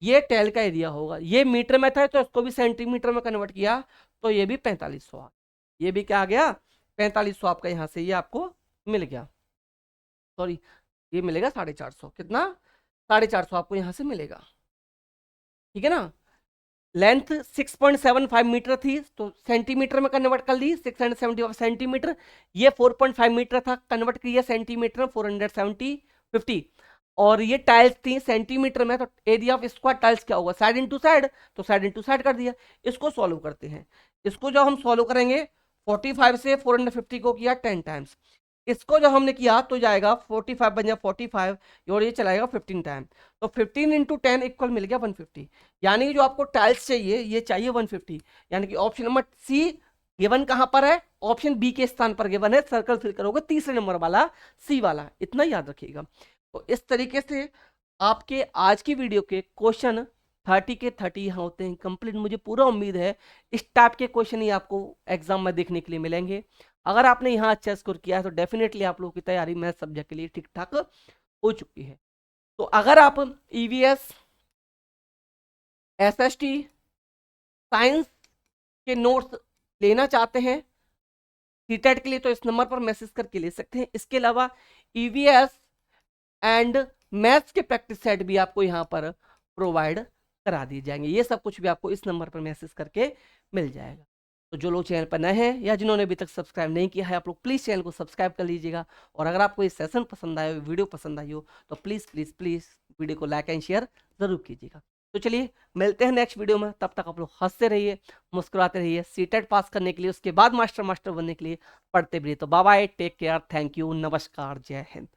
ये टेल का एरिया होगा। ये मीटर में था तो इसको भी सेंटीमीटर में कन्वर्ट किया तो ये भी 4500 आ, ये भी क्या आ गया 4500 आपका यहाँ से ये आपको मिल गया। सॉरी, ये मिलेगा 450, कितना 450 आपको यहाँ से मिलेगा, ठीक है ना। लेंथ 6.75 मीटर थी तो सेंटीमीटर में कन्वर्ट कर ली 675 सेंटीमीटर। ये 4.5 मीटर था, कन्वर्ट किया सेंटीमीटर में 450। और ये टाइल्स थी सेंटीमीटर में, तो एरिया ऑफ स्क्वायर टाइल्स क्या होगा साइड इंटू साइड, तो साइड इंटू साइड कर दिया। इसको सॉल्व करते हैं। इसको जब हम सॉल्व करेंगे 45 से 450 को किया 10 टाइम्स, इसको जब हमने किया तो जाएगा 45 बन जाए 45 और ये चलाएगा 15 टाइम, तो 15 इंटू 10 इक्वल मिल गया 150। यानी कि जो आपको टाइल्स चाहिए ये चाहिए 150, यानी कि ऑप्शन नंबर सी गिवन कहां पर है, ऑप्शन बी के स्थान पर गिवन है। सर्कल फिल करोगे तीसरे नंबर वाला सी वाला, इतना याद रखिएगा। तो इस तरीके से आपके आज की वीडियो के क्वेश्चन 30 के 30 यहाँ होते हैं कंप्लीट। मुझे पूरा उम्मीद है इस टाइप के क्वेश्चन ही आपको एग्जाम में देखने के लिए मिलेंगे। अगर आपने यहाँ अच्छा स्कोर किया है तो डेफिनेटली आप लोगों की तैयारी मैथ सब्जेक्ट के लिए ठीक ठाक हो चुकी है। तो अगर आप ईवीएस, एसएसटी, साइंस के नोट्स लेना चाहते हैं सीटेट के लिए तो इस नंबर पर मैसेज करके ले सकते हैं। इसके अलावा ईवीएस एंड मैथ्स के प्रैक्टिस सेट भी आपको यहाँ पर प्रोवाइड करा दिए जाएंगे। ये सब कुछ भी आपको इस नंबर पर मैसेज करके मिल जाएगा। तो जो लोग चैनल पर नए हैं या जिन्होंने अभी तक सब्सक्राइब नहीं किया है, आप लोग प्लीज़ चैनल को सब्सक्राइब कर लीजिएगा। और अगर आपको ये सेशन पसंद आया हो, वीडियो पसंद आई हो, तो प्लीज़ प्लीज़ प्लीज़ वीडियो को लाइक एंड शेयर ज़रूर कीजिएगा। तो चलिए मिलते हैं नेक्स्ट वीडियो में, तब तक आप लोग हंसते रहिए, मुस्कुराते रहिए। सीटेट पास करने के लिए, उसके बाद मास्टर बनने के लिए पढ़ते भी रहिए। तो bye bye, take care, thank you, नमस्कार, जय हिंद।